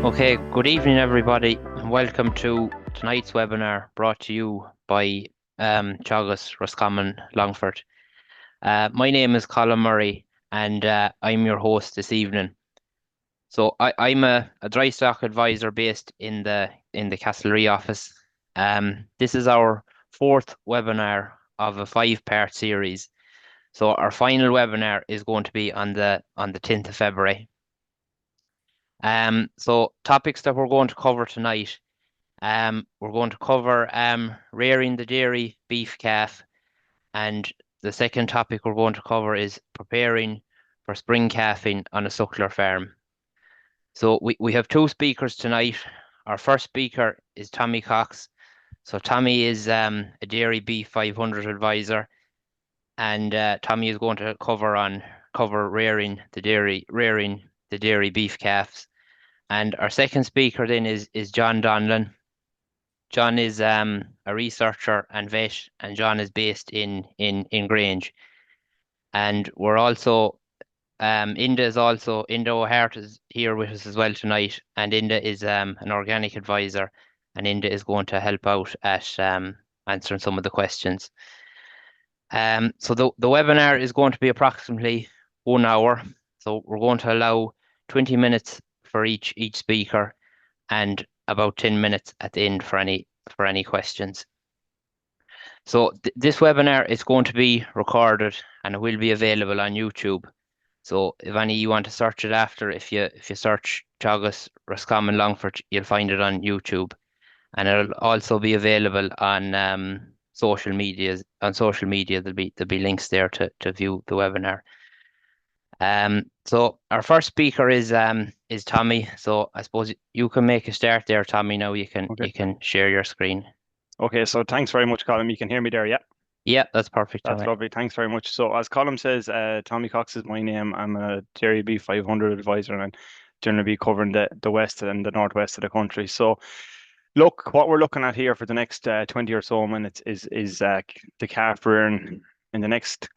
Okay, good evening, everybody, and welcome to tonight's webinar brought to you by Teagasc Roscommon, Longford. My name is Colm Murray, and I'm your host this evening. So I'm a Drystock Advisor based in the Castlerea office. This is our fourth webinar of a five-part series. So our final webinar is going to be on the 10th of February. So topics that we're going to cover tonight. We're going to cover rearing the dairy beef calf, and the second topic we're going to cover is preparing for spring calving on a suckler farm. So we have two speakers tonight. Our first speaker is Tommy Cox. So Tommy is a dairy beef 500 advisor, and Tommy is going to cover rearing the dairy beef calves. And our second speaker then is John Donlon. John is a researcher and vet, and John is based in Grange. And we're also Enda O'Hart is here with us as well tonight, and Enda is an organic advisor, and Enda is going to help out at answering some of the questions. So the webinar is going to be approximately 1 hour. So we're going to allow 20 minutes for each speaker, and about 10 minutes at the end for any questions. So this webinar is going to be recorded and it will be available on YouTube. So if any you want to search it after, if you search Teagasc Roscommon Longford, you'll find it on YouTube, and it'll also be available on social media. There'll be links there to view the webinar. So our first speaker is Tommy. So I suppose you can make a start there, Tommy. Now you can share your screen. Okay, so thanks very much, Colm. You can hear me there, yeah? Yeah, that's perfect. That's Tommy. lovely. Thanks very much. So as Colm says, Tommy Cox is my name. I'm a dairy beef 500 advisor, and I'm generally be covering the west and the northwest of the country. So look, what we're looking at here for the next 20 or so minutes is the calf rearing. In the next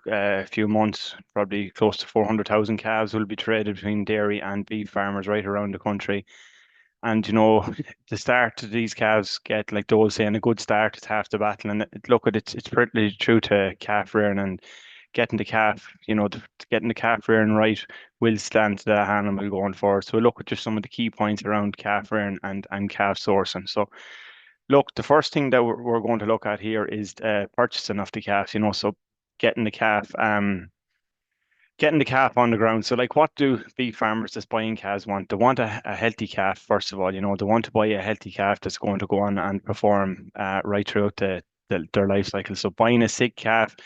few months, probably close to 400,000 calves will be traded between dairy and beef farmers right around the country. And the start to these calves get, like those saying, a good start is half the battle. And it's pretty true to calf rearing, and getting the calf, getting the calf rearing right will stand to that animal going forward. So we'll look at just some of the key points around calf rearing and calf sourcing. So look, the first thing that we're going to look at here is purchasing of the calf. So getting the calf on the ground. So like, what do beef farmers that's buying calves want? They want a healthy calf, first of all. They want to buy a healthy calf that's going to go on and perform right throughout their life cycle. So buying a sick calf,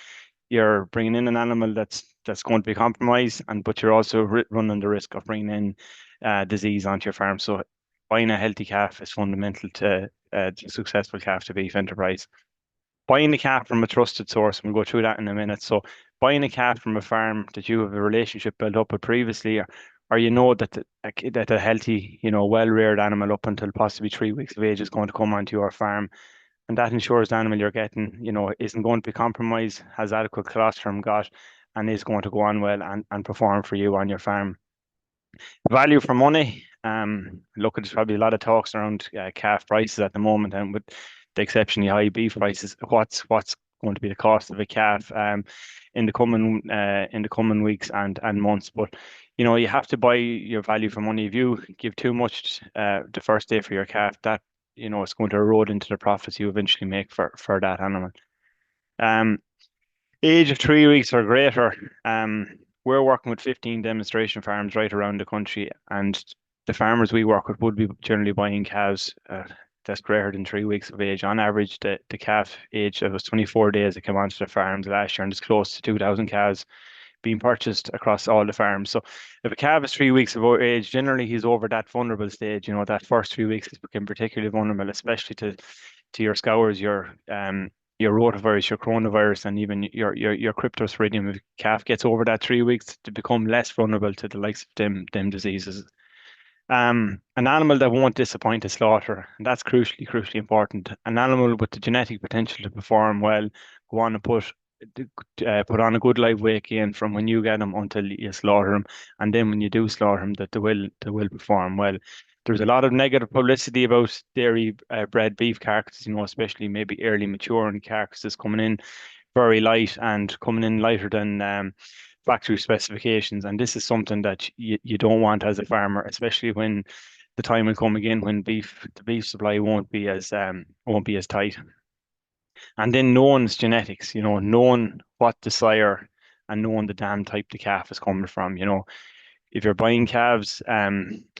you're bringing in an animal that's going to be compromised, but you're also running the risk of bringing in disease onto your farm. So buying a healthy calf is fundamental to a successful calf to beef enterprise. Buying a calf from a trusted source, and we'll go through that in a minute. So buying a calf from a farm that you have a relationship built up with previously, or that a healthy, well-reared animal up until possibly 3 weeks of age is going to come onto your farm, and that ensures the animal you're getting, isn't going to be compromised, has adequate colostrum got, and is going to go on well and perform for you on your farm. Value for money. Look, there's probably a lot of talks around calf prices at the moment, and with the exceptionally high beef prices, what's going to be the cost of a calf in the coming weeks and months. But you have to buy your value for money. If you give too much the first day for your calf, that it's going to erode into the profits you eventually make for that animal. Age of 3 weeks or greater. We're working with 15 demonstration farms right around the country, and the farmers we work with would be generally buying calves that's greater than 3 weeks of age. On average, the calf age that was 24 days that came onto the farms last year, and it's close to 2,000 calves being purchased across all the farms. So if a calf is 3 weeks of age, generally he's over that vulnerable stage. That first 3 weeks has become particularly vulnerable, especially to your scours, your rotavirus, your coronavirus, and even your cryptosporidium. If a calf gets over that 3 weeks, to become less vulnerable to the likes of them diseases. An animal that won't disappoint at slaughter, and that's crucially important. An animal with the genetic potential to perform well, go on and put on a good live weight gain from when you get them until you slaughter them, and then when you do slaughter them, that they will perform well. There's a lot of negative publicity about dairy bred beef carcasses, you know, especially maybe early maturing carcasses coming in very light and coming in lighter than factory specifications. And this is something that you don't want as a farmer, especially when the time will come again when the beef supply won't be as tight. And then knowing genetics, you know, knowing what the sire and knowing the dam type the calf is coming from, you know. If you're buying calves,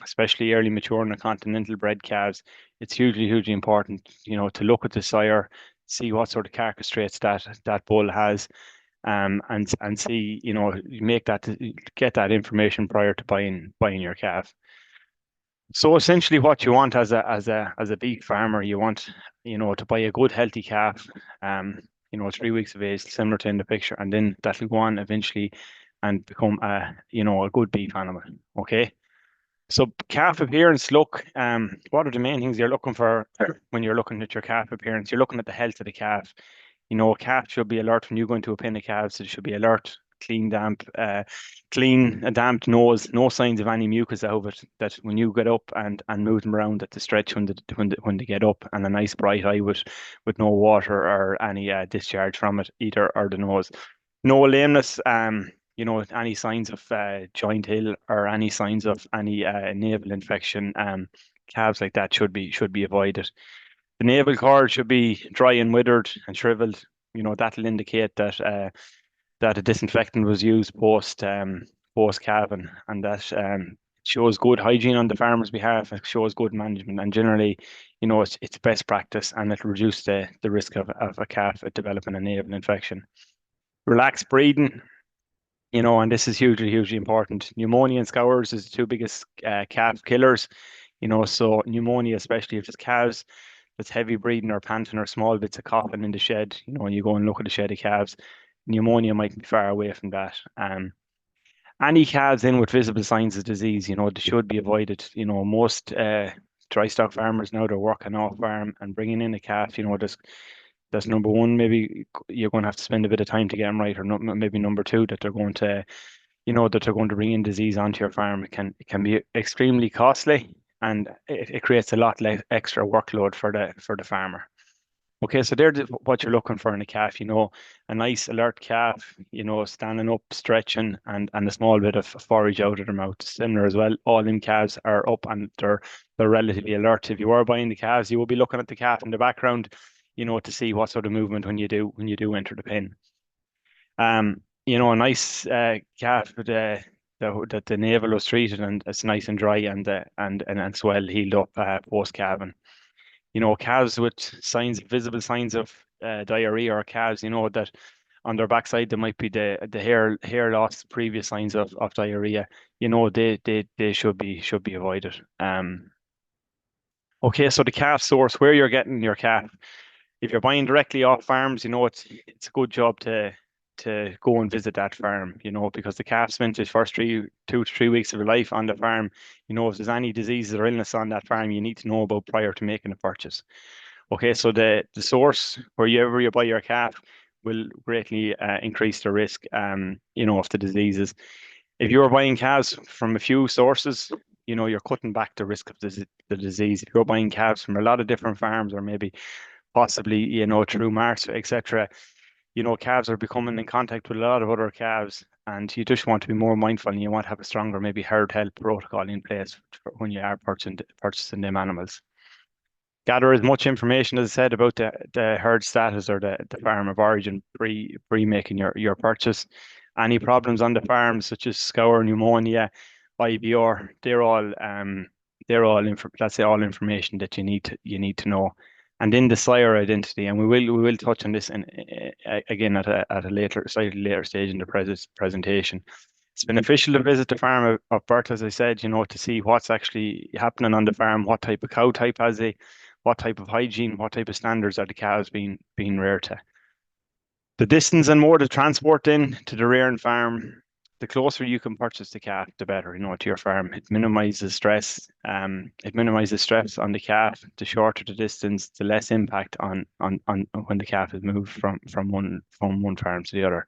especially early maturing or continental bred calves, it's hugely important, you know, to look at the sire, see what sort of carcass traits that bull has, and see, you know, get that information prior to buying your calf. So essentially, what you want as a beef farmer, you want, you know, to buy a good healthy calf, you know, 3 weeks of age, similar to in the picture, and then that'll go on eventually and become you know, a good beef animal. Okay. So calf appearance, look, what are the main things you're looking for when you're looking at your calf appearance? You're looking at the health of the calf. You know, a calf should be alert when you go into a pen of calves. It should be alert, clean, damp, a damp nose, no signs of any mucus out of it. That when you get up and move them around, that they stretch when they get up, and a nice bright eye with no water or any discharge from it either, or the nose. No lameness. You know, any signs of joint ill or any signs of any navel infection, calves like that should be avoided. The navel cord should be dry and withered and shriveled. You know, that'll indicate that a disinfectant was used post calving, and that shows good hygiene on the farmer's behalf. It shows good management, and generally, you know, it's best practice, and it'll reduce the risk of a calf developing a navel infection. Relaxed breathing, you know, and this is hugely important. Pneumonia and scours is the two biggest calf killers, you know, so pneumonia, especially if it's calves that's heavy breathing or panting or small bits of coughing in the shed, you know, and you go and look at the shed of calves, pneumonia might be far away from that. Any calves in with visible signs of disease, you know, they should be avoided. You know, most dry stock farmers now, they're working off farm and bringing in a calf, you know, that's number one. Maybe you're going to have to spend a bit of time to get them right, or maybe number two, that they're going to, you know, that they're going to bring in disease onto your farm. It can be extremely costly, and it creates a lot less extra workload for the farmer. Okay, so there's what you're looking for in a calf, you know, a nice alert calf, you know, standing up, stretching, and a small bit of forage out of their mouth. Similar as well, all them calves are up and they're relatively alert. If you are buying the calves, you will be looking at the calf in the background, you know, to see what sort of movement when you do enter the pen. You know, a nice calf with that the navel was treated and it's nice and dry and swell healed up post calving. You know, calves with visible signs of diarrhea, or calves, you know, that on their backside there might be the hair loss, previous signs of diarrhea. You know, they should be avoided. Okay, so the calf source, where you're getting your calf. If you're buying directly off farms, you know, it's a good job to go and visit that farm, you know, because the calf spent his first 2 to 3 weeks of their life on the farm. You know, if there's any diseases or illness on that farm, you need to know about prior to making a purchase. Okay, so the source wherever you buy your calf will greatly increase the risk, you know, of the diseases. If you're buying calves from a few sources, you know, you're cutting back the risk of the disease. If you're buying calves from a lot of different farms, or maybe possibly, you know, through marts, etc., you know, calves are becoming in contact with a lot of other calves, and you just want to be more mindful, and you want to have a stronger, maybe herd health protocol in place when you are purchasing them animals. Gather as much information, as I said, about the herd status or the farm of origin pre making your purchase. Any problems on the farm, such as scour, pneumonia, IBR, that's all information that you need to know. And then the sire identity, and we will touch on this again at a slightly later stage in the presentation. It's beneficial to visit the farm of birth, as I said, you know, to see what's actually happening on the farm, what type of cow type has they, what type of hygiene, what type of standards are the cows being reared to. The distance and mode of transport in to the rearing farm, the closer you can purchase the calf, the better, you know, to your farm. It minimizes stress. It minimizes stress on the calf. The shorter the distance, the less impact on when the calf is moved from one farm to the other.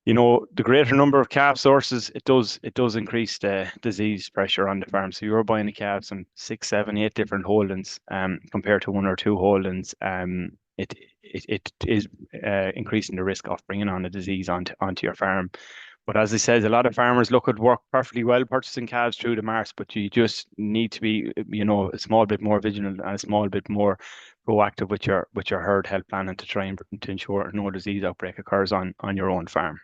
You know, the greater number of calf sources, it does increase the disease pressure on the farm. So you're buying a calf some 6, 7, 8 different holdings, compared to 1 or 2 holdings. It is increasing the risk of bringing on a disease onto your farm. But as I said, a lot of farmers look at work perfectly well purchasing calves through the Mars, but you just need to be, you know, a small bit more vigilant and a small bit more proactive with your herd health planning to try and to ensure no disease outbreak occurs on your own farm.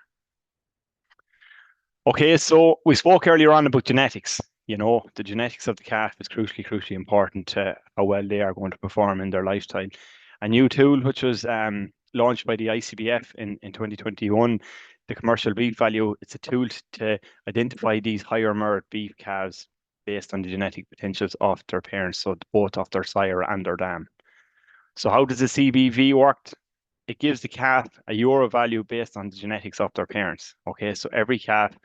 Okay, so we spoke earlier on about genetics. You know, the genetics of the calf is crucially important to how well they are going to perform in their lifestyle. A new tool which was launched by the ICBF in 2021, the commercial beef value, it's a tool to identify these higher merit beef calves based on the genetic potentials of their parents, so both of their sire and their dam. So how does the CBV work? It gives the calf a euro value based on the genetics of their parents. Okay, so every calf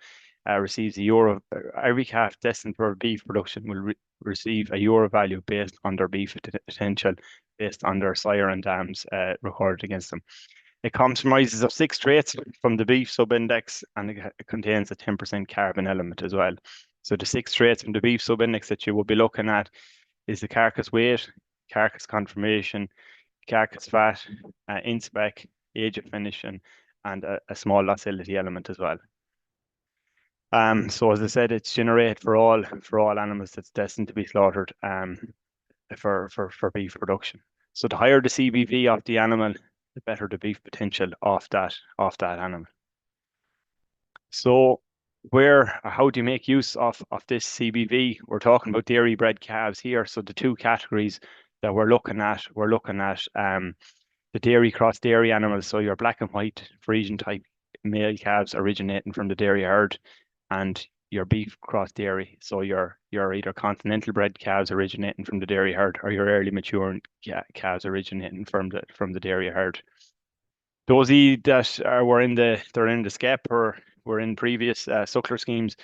receives a euro. Every calf destined for beef production will receive a euro value based on their beef potential, based on their sire and dams recorded against them. It comprises of 6 traits from the beef subindex, and it contains a 10% carbon element as well. So the 6 traits from the beef subindex that you will be looking at is the carcass weight, carcass conformation, carcass fat, inspec, age of finishing, and a small docility element as well. So as I said, it's generated for all animals that's destined to be slaughtered for beef production. So the higher the CBV of the animal, the better the beef potential of that animal. So how do you make use of this CBV? We're talking about dairy bred calves here. So the 2 categories that we're looking at the dairy cross dairy animals. So your black and white Frisian type male calves originating from the dairy herd, and your beef cross dairy. So your either continental bred calves originating from the dairy herd, or your early maturing calves originating from the dairy herd. Those that were in the SCEP or were in previous Suckler schemes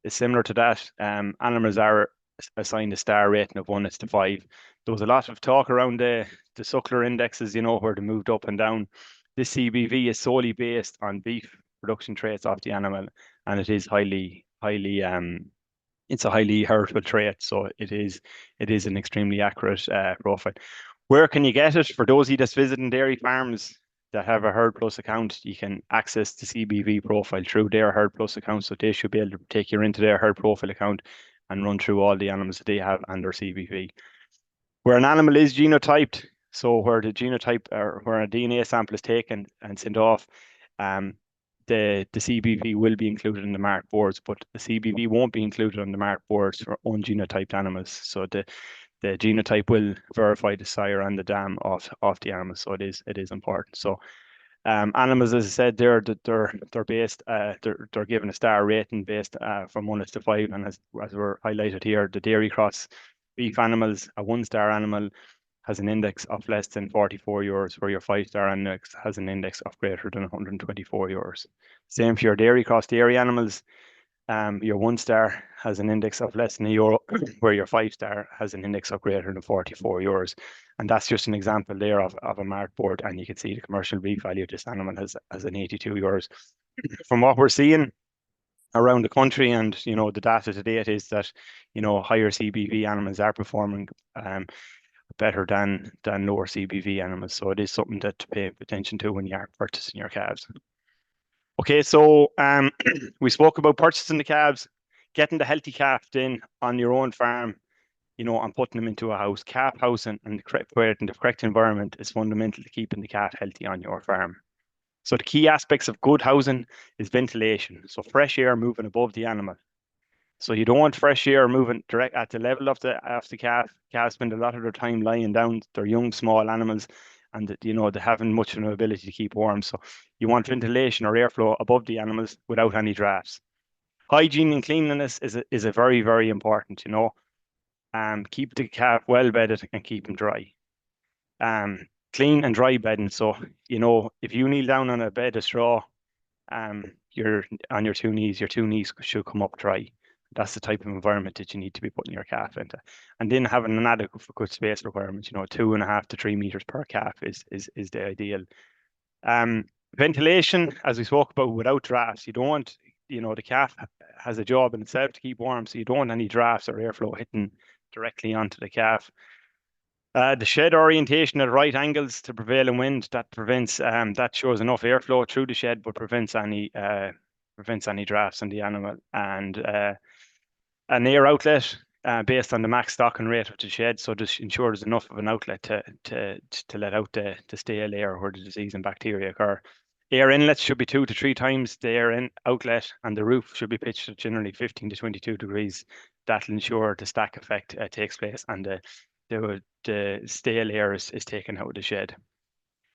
is similar to that. Animals are assigned a star rating of 1 to 5. There was a lot of talk around the Suckler indexes, you know, where they moved up and down. This CBV is solely based on beef production traits of the animal, and it is it's a highly heritable trait, so it is an extremely accurate profile. Where can you get it? For those of you that's visiting dairy farms that have a Herd Plus account, you can access the CBV profile through their Herd Plus account, so they should be able to take you into their Herd Profile account and run through all the animals that they have and their CBV. Where an animal is genotyped, so where the genotype or where a DNA sample is taken and sent off, the CBV will be included in the mark boards, but the CBV won't be included on the mark boards for ungenotyped animals. So the genotype will verify the sire and the dam of the animal. So it is important. So animals, as I said, they're based they're given a star rating based from 1 to 5, and as we're highlighted here, the dairy cross beef animals, a 1-star animal has an index of less than 44 euros, where your 5-star index has an index of greater than 124 euros. Same for your dairy cross dairy animals. Your 1-star has an index of less than €1, where your 5-star has an index of greater than 44 euros. And that's just an example there of a mark board, and you can see the commercial beef value of this animal has an 82 euros. From what we're seeing around the country, and you know, the data to date is that, you know, higher CBV animals are performing better than lower CBV animals. So it is something to pay attention to when you are purchasing your calves. Okay, so we spoke about purchasing the calves, getting the healthy calf in on your own farm, you know, and putting them into a house. Calf housing and the correct environment is fundamental to keeping the calf healthy on your farm. So the key aspects of good housing is ventilation. So fresh air moving above the animal. So you don't want fresh air moving direct at the level of the calf. Calves spend a lot of their time lying down. They're young, small animals, and you know, they haven't much of an ability to keep warm. So you want ventilation or airflow above the animals without any drafts. Hygiene and cleanliness is a very, very important. You know, keep the calf well bedded and keep them dry. Clean and dry bedding. So you know, if you kneel down on a bed of straw, you're on your 2 knees. Your 2 knees should come up dry. That's the type of environment that you need to be putting your calf into. And then having an adequate space requirement, you know, 2.5 to 3 meters per calf is the ideal. Ventilation, as we spoke about, without drafts, you don't want, the calf has a job in itself to keep warm, so you don't want any drafts or airflow hitting directly onto the calf. The shed orientation at right angles to prevailing wind, that prevents that shows enough airflow through the shed, but prevents any drafts on the animal. And an air outlet based on the max stocking rate of the shed, so just ensure there's enough of an outlet to let out the stale air where the disease and bacteria occur. Air inlets should be 2 to 3 times the air outlet, and the roof should be pitched at generally 15 to 22 degrees. That'll ensure the stack effect takes place and the stale air is taken out of the shed.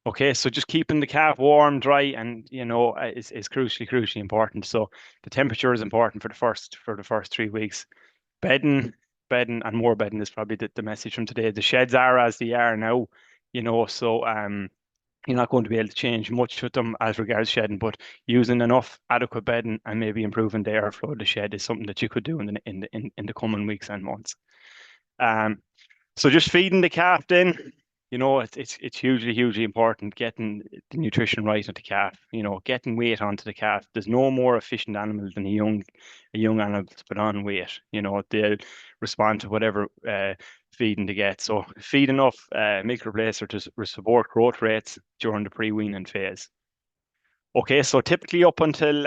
Okay, so just keeping the calf warm, dry, and is crucially important. So the temperature is important for the first 3 weeks. Bedding, and more bedding is probably the message from today. The sheds are as they are now, so you're not going to be able to change much with them as regards shedding, but using enough adequate bedding and maybe improving the airflow of the shed is something that you could do in the coming weeks and months. So just feeding the calf then, it's hugely important getting the nutrition right of the calf, getting weight onto the calf. There's no more efficient animal than a young animal to put on weight. They'll respond to whatever feeding they get. So feed enough milk replacer to support growth rates during the pre-weaning phase. Okay, so typically up until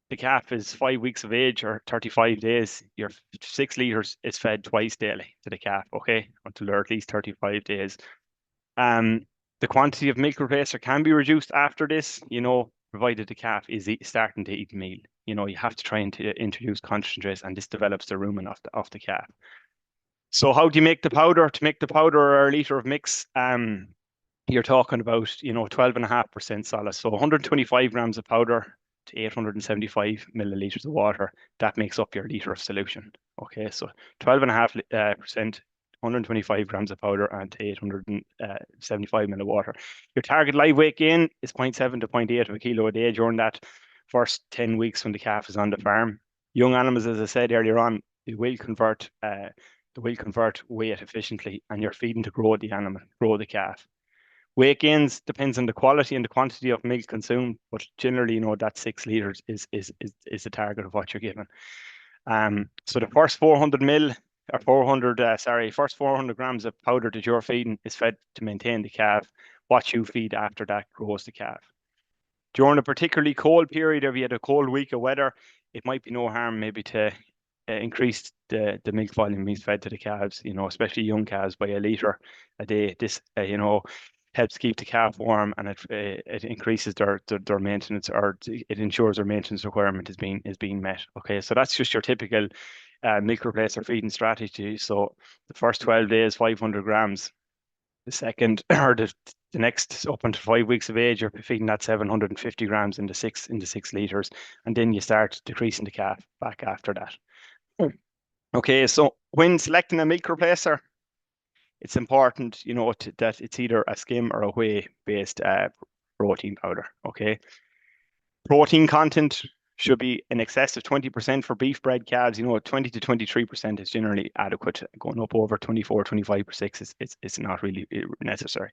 the calf is 5 weeks of age or 35 days, your 6 litres is fed twice daily to the calf, okay, until they're at least 35 days. The quantity of milk replacer can be reduced after this, provided the calf is starting to eat meal. You have to try and introduce concentrates, and this develops the rumen of the calf. So how do you make the powder? To make the powder or a litre of mix, you're talking about, 12.5% solid. So 125 grams of powder to 875 milliliters of water. That makes up your litre of solution. Okay, so 12.5%, 125 grams of powder and 875 ml of water. Your target live weight gain is 0.7 to 0.8 of a kilo a day during that first 10 weeks when the calf is on the farm. Young animals, as I said earlier on, they will convert weight efficiently, and you're feeding to grow the animal, grow the calf. Weight gains depends on the quality and the quantity of milk consumed, but generally, that 6 litres is the target of what you're given. So the first 400 grams of powder that you're feeding is fed to maintain the calf. What you feed after that grows the calf. During a particularly cold period, if you had a cold week of weather, it might be no harm maybe to increase the milk volume being fed to the calves, especially young calves, by a litre a day. This, helps keep the calf warm, and it increases their maintenance, or it ensures their maintenance requirement is being met. Okay, so that's just your typical milk replacer feeding strategy. So the first 12 days, 500 grams. The second or the next up until 5 weeks of age, you're feeding that 750 grams into 6 litres, and then you start decreasing the calf back after that. Okay, so when selecting a milk replacer, it's important, that it's either a skim or a whey-based protein powder. Okay, protein content should be in excess of 20% for beef bred calves. 20 to 23% is generally adequate. Going up over 24, 25% it's not really necessary.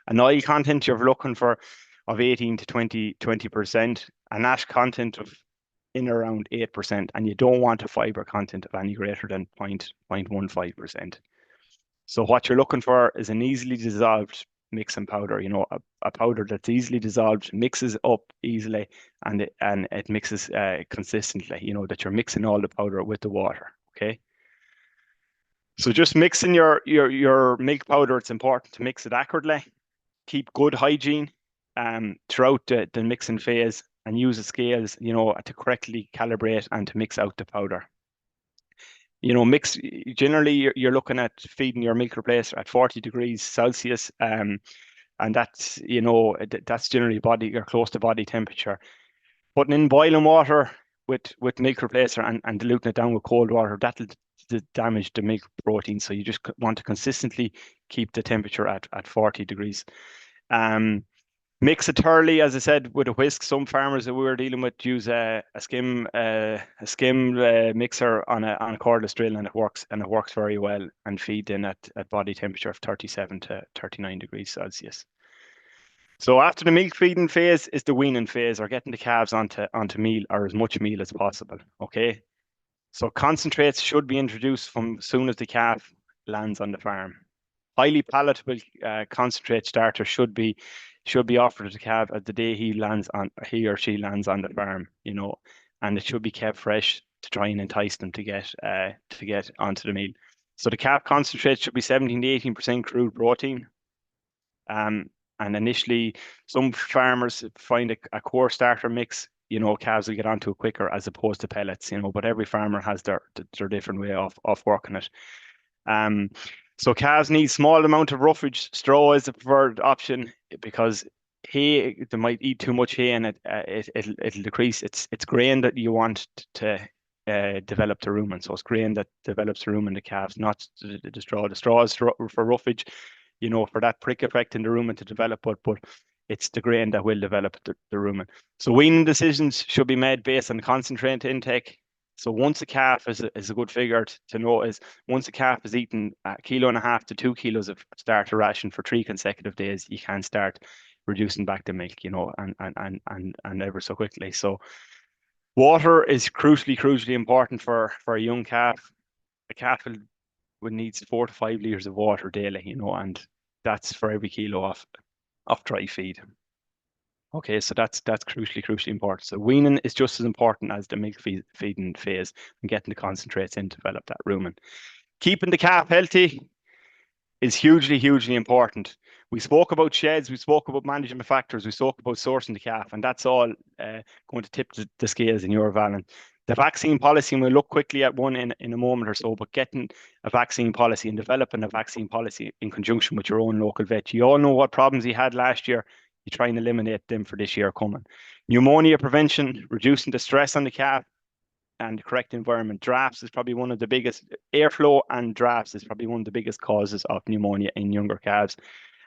An oil content you're looking for of 18 to 20%. An ash content of in around 8%, and you don't want a fiber content of any greater than 0.15%. So what you're looking for is an easily dissolved mixing powder, a powder that's easily dissolved, mixes up easily, and it mixes consistently, that you're mixing all the powder with the water. Okay. So just mixing your milk powder, it's important to mix it accurately, keep good hygiene throughout the mixing phase, and use the scales, to correctly calibrate and to mix out the powder. Generally you're looking at feeding your milk replacer at 40 degrees Celsius, and that's that's generally body or close to body temperature. Putting in boiling water with milk replacer and diluting it down with cold water, that'll damage the milk protein. So you just want to consistently keep the temperature at 40 degrees. Mix it thoroughly, as I said, with a whisk. Some farmers that we were dealing with use a skim mixer on a cordless drill, and it works very well, and feed in at body temperature of 37 to 39 degrees Celsius. So after the milk feeding phase is the weaning phase, or getting the calves onto meal, or as much meal as possible. Okay. So concentrates should be introduced from as soon as the calf lands on the farm. Highly palatable concentrate starter should be offered to the calf at the day he or she lands on the farm, and it should be kept fresh to try and entice them to get onto the meal. So the calf concentrate should be 17 to 18% crude protein. And initially, some farmers find a core starter mix, calves will get onto it quicker as opposed to pellets, but every farmer has their different way of working it. So calves need small amount of roughage. Straw is the preferred option because hay, they might eat too much hay and it'll decrease. It's grain that you want to develop the rumen. So it's grain that develops the rumen, the calves, not the straw. The straw is for roughage, for that prick effect in the rumen to develop, but it's the grain that will develop the rumen. So weaning decisions should be made based on concentrate intake. So once a calf is a good figure to know is once a calf has eaten 1.5 kilos to 2 kilos of starter ration for 3 consecutive days, you can start reducing back the milk, and ever so quickly. So water is crucially important for a young calf. A calf will need 4 to 5 liters of water daily, and that's for every kilo of dry feed. Okay, so that's crucially important. So weaning is just as important as the milk feeding phase and getting the concentrates in to develop that rumen. Keeping the calf healthy is hugely important. We spoke about sheds, we spoke about managing the factors, we spoke about sourcing the calf, and that's all going to tip the scales in your value. The vaccine policy, and we'll look quickly at one in a moment or so, but getting a vaccine policy and developing a vaccine policy in conjunction with your own local vet. You all know what problems he had last year. You try and eliminate them for this year coming. Pneumonia prevention, reducing the stress on the calf, and the correct environment. Drafts is probably one of the biggest, airflow and drafts is probably one of the biggest causes of pneumonia in younger calves.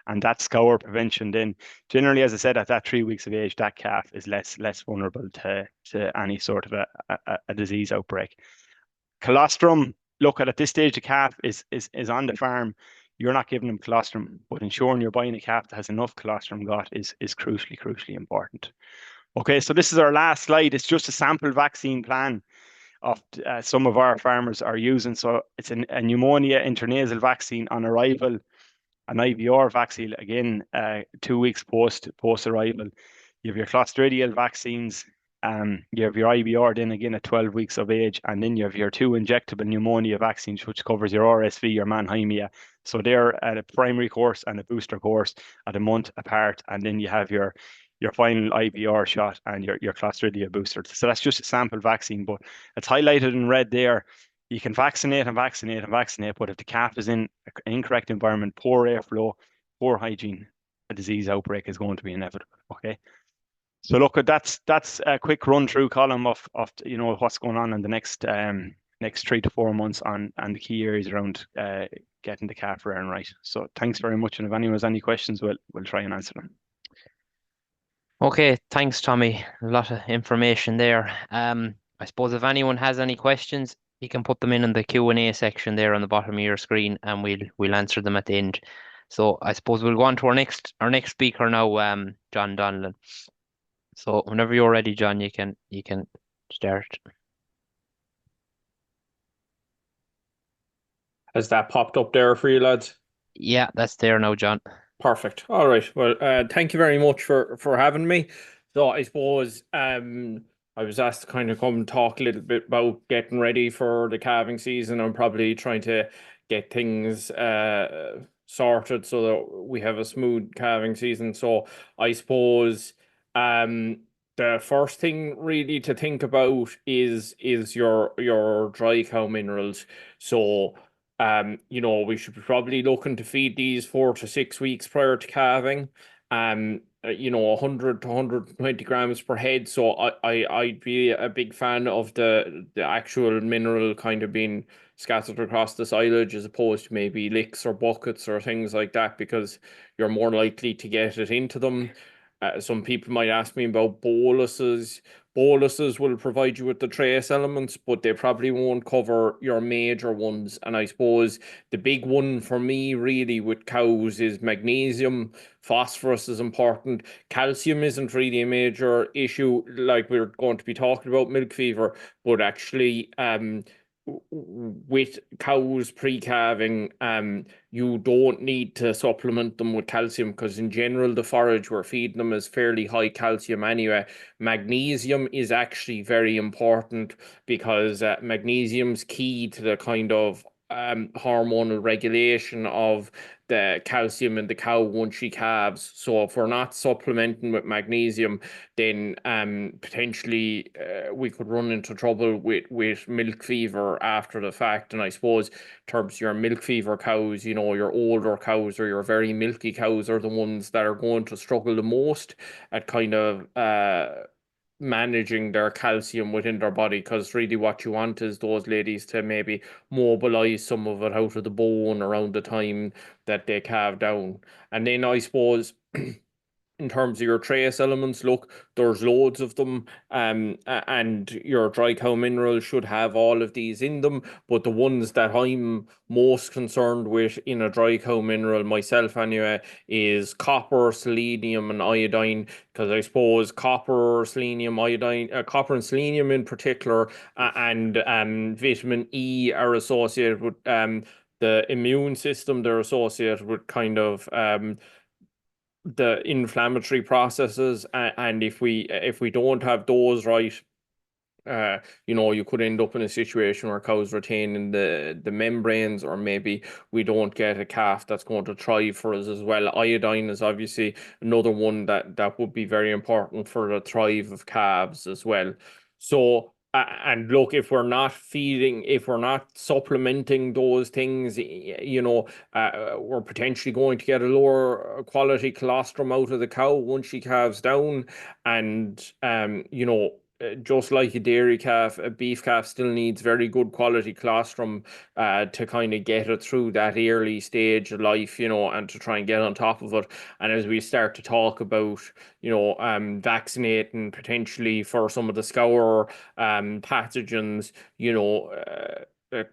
And that scour prevention, then generally, as I said, at that 3 weeks of age, that calf is less vulnerable to any sort of a disease outbreak. Colostrum, look at this stage, the calf is on the farm. You're not giving them colostrum, but ensuring you're buying a calf that has enough colostrum got is crucially important. Okay, so this is our last slide. It's just a sample vaccine plan of some of our farmers are using. So it's a pneumonia intranasal vaccine on arrival, an IVR vaccine again 2 weeks post arrival. You have your clostridial vaccines. You have your IVR then again at 12 weeks of age, and then you have your 2 injectable pneumonia vaccines, which covers your RSV, your Mannheimia. So they're at a primary course and a booster course at a month apart, and then you have your final IVR shot and your Clostridia booster. So that's just a sample vaccine, but it's highlighted in red there. You can vaccinate, but if the calf is in an incorrect environment, poor airflow, poor hygiene, a disease outbreak is going to be inevitable. Okay. So look, that's a quick run through column of what's going on in the next 3 to 4 months and the key areas around getting the calf rearing right. So thanks very much, and if anyone has any questions, we'll try and answer them. Okay, thanks, Tommy. A lot of information there. I suppose if anyone has any questions, you can put them in the Q&A section there on the bottom of your screen, and we'll answer them at the end. So I suppose we'll go on to our next speaker now, John Donlon. So whenever you're ready, John, you can start. Has that popped up there for you, lads? Yeah, that's there now, John. Perfect. All right. Well, thank you very much for having me. So I suppose I was asked to kind of come and talk a little bit about getting ready for the calving season. I'm probably trying to get things sorted so that we have a smooth calving season. So I suppose the first thing really to think about is your dry cow minerals. So we should be probably looking to feed these 4 to 6 weeks prior to calving. 100 to 120 grams per head. So I'd be a big fan of the actual mineral kind of being scattered across the silage as opposed to maybe licks or buckets or things like that, because you're more likely to get it into them. Some people might ask me about boluses. Boluses will provide you with the trace elements, but they probably won't cover your major ones. And I suppose the big one for me really with cows is magnesium. Phosphorus is important. Calcium isn't really a major issue, like we're going to be talking about milk fever, but actually, with cows pre-calving, you don't need to supplement them with calcium because in general the forage we're feeding them is fairly high calcium anyway. Magnesium is actually very important because magnesium's key to the kind of hormonal regulation of the calcium in the cow once she calves. So if we're not supplementing with magnesium, then potentially we could run into trouble with milk fever after the fact. And I suppose in terms of your milk fever cows, your older cows or your very milky cows are the ones that are going to struggle the most at kind of managing their calcium within their body, because really what you want is those ladies to maybe mobilize some of it out of the bone around the time that they calve down. And then I suppose in terms of your trace elements, look, there's loads of them, and your dry cow minerals should have all of these in them. But the ones that I'm most concerned with in a dry cow mineral myself anyway is copper, selenium, and iodine. Because I suppose copper, selenium, iodine, copper and selenium in particular, and vitamin E are associated with the immune system. They're associated with kind of the inflammatory processes, and if we don't have those right, you could end up in a situation where cows retain in the membranes, or maybe we don't get a calf that's going to thrive for us as well. Iodine is obviously another one that would be very important for the thrive of calves as well. So and look, if we're not supplementing those things, we're potentially going to get a lower quality colostrum out of the cow once she calves down. And just like a dairy calf, a beef calf still needs very good quality colostrum to kind of get it through that early stage of life, and to try and get on top of it. And as we start to talk about, vaccinating potentially for some of the scour pathogens,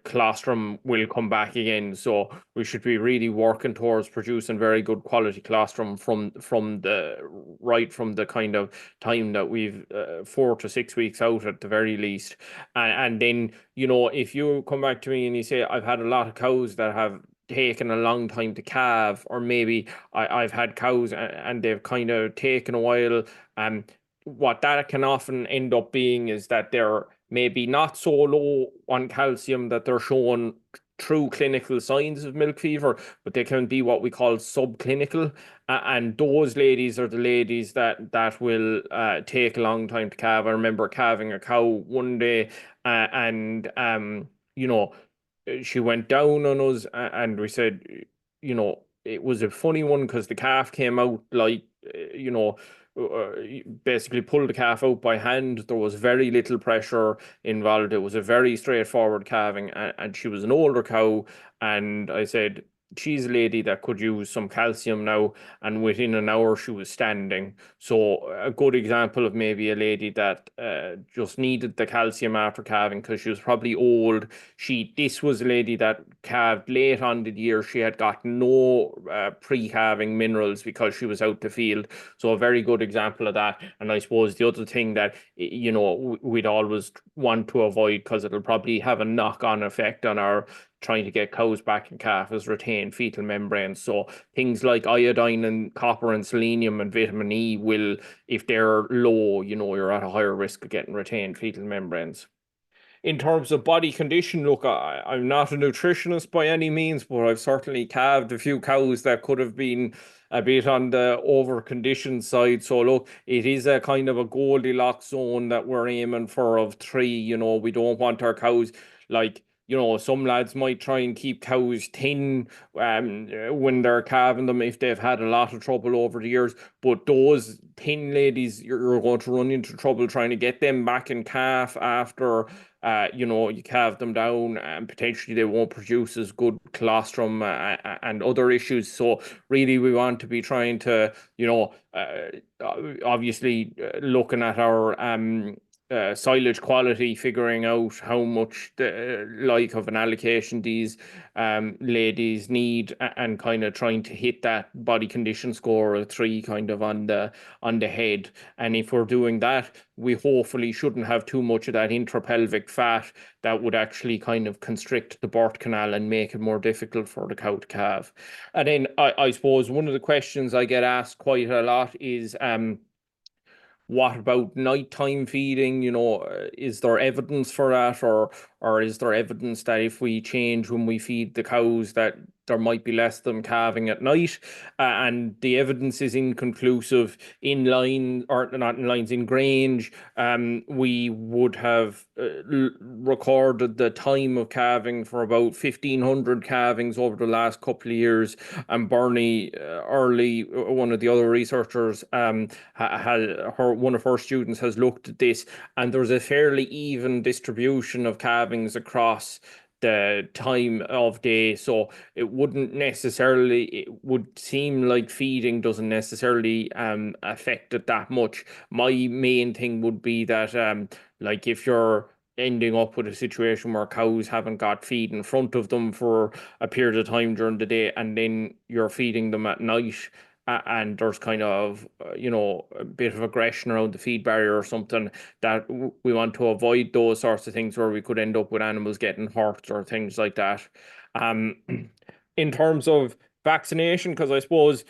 colostrum will come back again. So we should be really working towards producing very good quality colostrum from the kind of time that we've 4 to 6 weeks out at the very least. And then, if you come back to me and you say, I've had a lot of cows that have taken a long time to calve, or maybe I've had cows and they've kind of taken a while, what that can often end up being is that they're maybe not so low on calcium that they're showing true clinical signs of milk fever, but they can be what we call subclinical. And those ladies are the ladies that will take a long time to calve. I remember calving a cow one day, and she went down on us, and we said, it was a funny one because the calf came out like, basically pulled the calf out by hand. There was very little pressure involved. It was a very straightforward calving, and she was an older cow. And I said, she's a lady that could use some calcium now. And within an hour, she was standing. So a good example of maybe a lady that just needed the calcium after calving because she was probably old. This was a lady that calved late on the year. She had got no pre-calving minerals because she was out the field. So a very good example of that. And I suppose the other thing that, we'd always want to avoid, because it'll probably have a knock-on effect on our trying to get cows back in calf, is retained fetal membranes. So things like iodine and copper and selenium and vitamin E will, if they're low, you're at a higher risk of getting retained fetal membranes. In terms of body condition, look, I'm not a nutritionist by any means, but I've certainly calved a few cows that could have been a bit on the over-conditioned side. So look, it is a kind of a Goldilocks zone that we're aiming for of 3. We don't want our cows, like, you know, some lads might try and keep cows thin when they're calving them if they've had a lot of trouble over the years. But those thin ladies, you're going to run into trouble trying to get them back in calf after you know, you calve them down, and potentially they won't produce as good colostrum and other issues. So really, we want to be trying to, you know, obviously looking at our silage quality, figuring out how much like of an allocation these ladies need, and kind of trying to hit that body condition score of 3 kind of on the head. And if we're doing that, we hopefully shouldn't have too much of that intrapelvic fat that would actually kind of constrict the birth canal and make it more difficult for the cow to calve. And then I suppose one of the questions I get asked quite a lot is what about nighttime feeding? You know, is there evidence for that, or is there evidence that if we change when we feed the cows that there might be less of them calving at night? And the evidence is inconclusive. In line, or not in lines, in Grange, we would have recorded the time of calving for about 1,500 calvings over the last couple of years. And Bernie Early, one of the other researchers, one of her students has looked at this, and there's a fairly even distribution of calvings across the time of day. So it would seem like feeding doesn't necessarily affect it that much. My main thing would be that like if you're ending up with a situation where cows haven't got feed in front of them for a period of time during the day, and then you're feeding them at night, and there's kind of you know, a bit of aggression around the feed barrier or something, that we want to avoid those sorts of things where we could end up with animals getting hurt or things like that. In terms of vaccination, because I suppose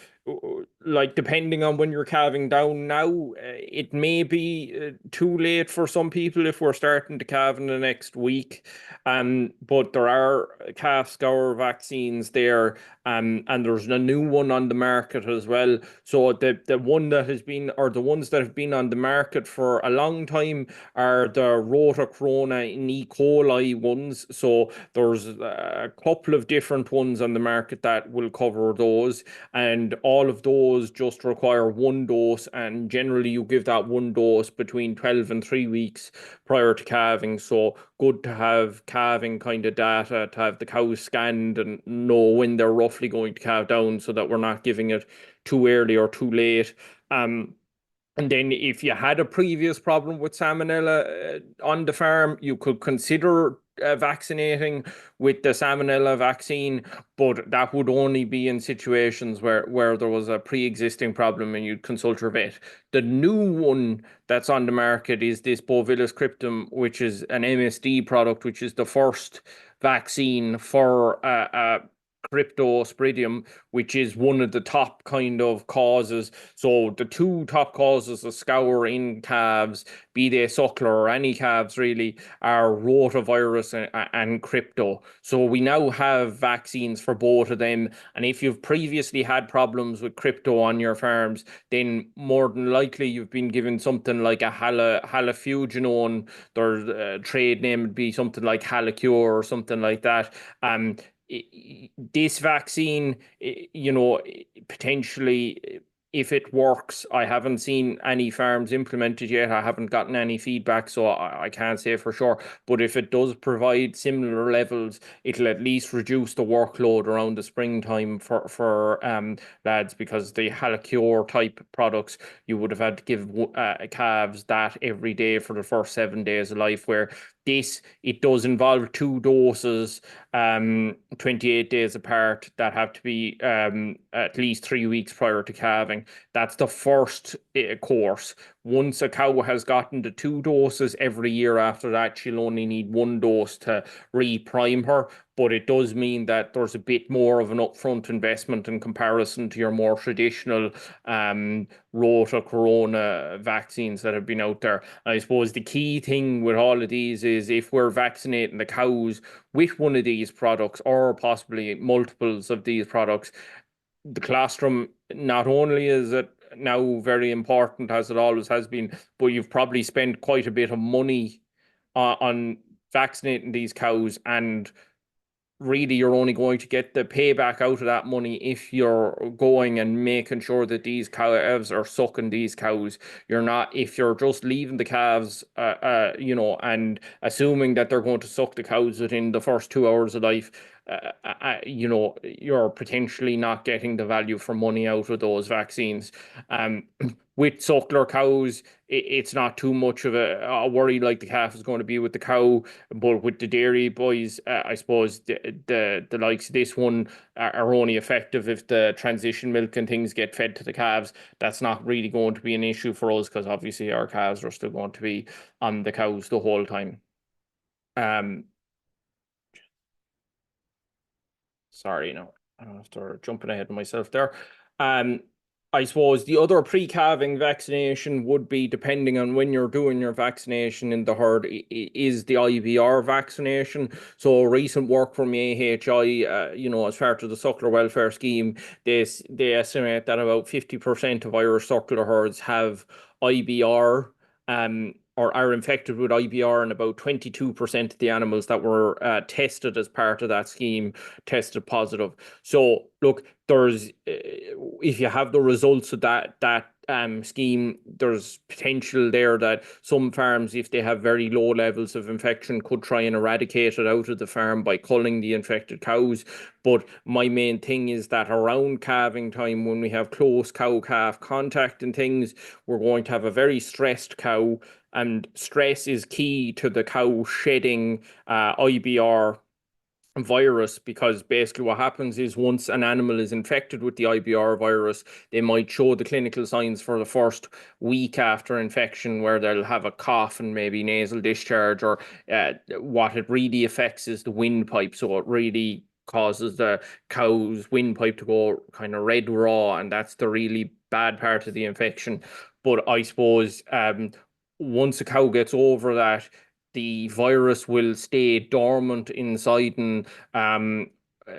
like depending on when you're calving down now, it may be too late for some people if we're starting to calve in the next week. But there are calf scour vaccines there, and there's a new one on the market as well. So the one that has been, or the ones that have been on the market for a long time, are the rotacorona and E. coli ones. So there's a couple of different ones on the market that will cover those, and all of those just require 1 dose, and generally you give that 1 dose between 12 and 3 weeks prior to calving. So good to have calving kind of data, to have the cows scanned and know when they're roughly going to calve down, so that we're not giving it too early or too late. And then if you had a previous problem with salmonella on the farm, you could consider vaccinating with the salmonella vaccine, but that would only be in situations where there was a pre-existing problem and you'd consult your vet. The new one that's on the market is this Bovilis cryptum, which is an MSD product, which is the first vaccine for Cryptosporidium, which is one of the top kind of causes. So the 2 top causes of scour in calves, be they suckler or any calves really, are rotavirus and crypto. So we now have vaccines for both of them. And if you've previously had problems with crypto on your farms, then more than likely you've been given something like a halafuginone. Their trade name would be something like Halacure or something like that. This vaccine, you know, potentially, if it works, I haven't seen any farms implement it yet. I haven't gotten any feedback, so I can't say for sure. But if it does provide similar levels, it'll at least reduce the workload around the springtime for lads, because the Halacure type products, you would have had to give calves that every day for the first 7 days of life, where this, it does involve 2 doses, 28 days apart, that have to be at least 3 weeks prior to calving. That's the first course. Once a cow has gotten the 2 doses, every year after that, she'll only need 1 dose to re-prime her. But it does mean that there's a bit more of an upfront investment in comparison to your more traditional rotacorona vaccines that have been out there. I suppose the key thing with all of these is, if we're vaccinating the cows with one of these products, or possibly multiples of these products, the colostrum, not only is it now very important, as it always has been, but you've probably spent quite a bit of money on vaccinating these cows, and really you're only going to get the payback out of that money if you're going and making sure that these calves are sucking these cows. You're not, if you're just leaving the calves, and assuming that they're going to suck the cows within the first 2 hours of life, you're potentially not getting the value for money out of those vaccines. With suckler cows, it's not too much of a worry like the calf is going to be with the cow. But with the dairy boys, I suppose the likes of this one are only effective if the transition milk and things get fed to the calves. That's not really going to be an issue for us, because obviously our calves are still going to be on the cows the whole time. Sorry, no, I don't have to jumping ahead of myself there. I suppose the other pre-calving vaccination would be, depending on when you're doing your vaccination in the herd, is the IBR vaccination. So recent work from AHI, as part of the suckler welfare scheme, they estimate that about 50% of Irish suckler herds have IBR, or are infected with IBR, and about 22% of the animals that were tested as part of that scheme tested positive. So look, there's if you have the results of that scheme, there's potential there that some farms, if they have very low levels of infection, could try and eradicate it out of the farm by culling the infected cows. But my main thing is that around calving time, when we have close cow-calf contact and things, we're going to have a very stressed cow, and stress is key to the cow shedding IBR virus, because basically what happens is, once an animal is infected with the IBR virus, they might show the clinical signs for the first week after infection, where they'll have a cough and maybe nasal discharge, or what it really affects is the windpipe. So it really causes the cow's windpipe to go kind of red raw, and that's the really bad part of the infection. But I suppose once a cow gets over that, the virus will stay dormant inside, and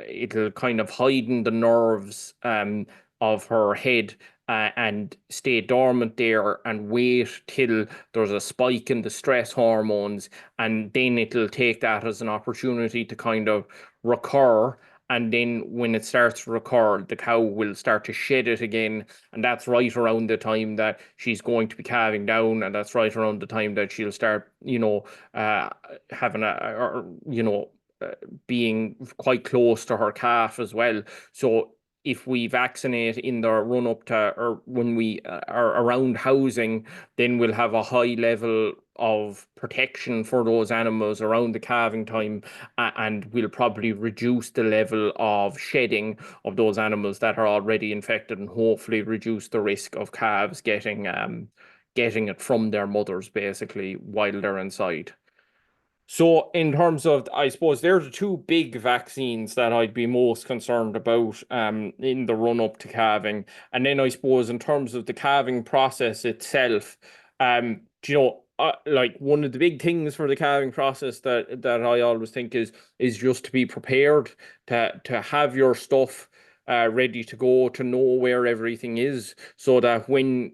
it'll kind of hide in the nerves of her head, and stay dormant there and wait till there's a spike in the stress hormones, and then it'll take that as an opportunity to kind of recur. And then when it starts to recur, the cow will start to shed it again. And that's right around the time that she's going to be calving down. And that's right around the time that she'll start, having being quite close to her calf as well. So if we vaccinate in the run up to, or when we are around housing, then we'll have a high level of protection for those animals around the calving time, and we'll probably reduce the level of shedding of those animals that are already infected, and hopefully reduce the risk of calves getting it from their mothers, basically, while they're inside. So in terms of, I suppose they're the two big vaccines that I'd be most concerned about in the run up to calving. And then I suppose in terms of the calving process itself, like one of the big things for the calving process that I always think is just to be prepared, to have your stuff ready to go, to know where everything is, so that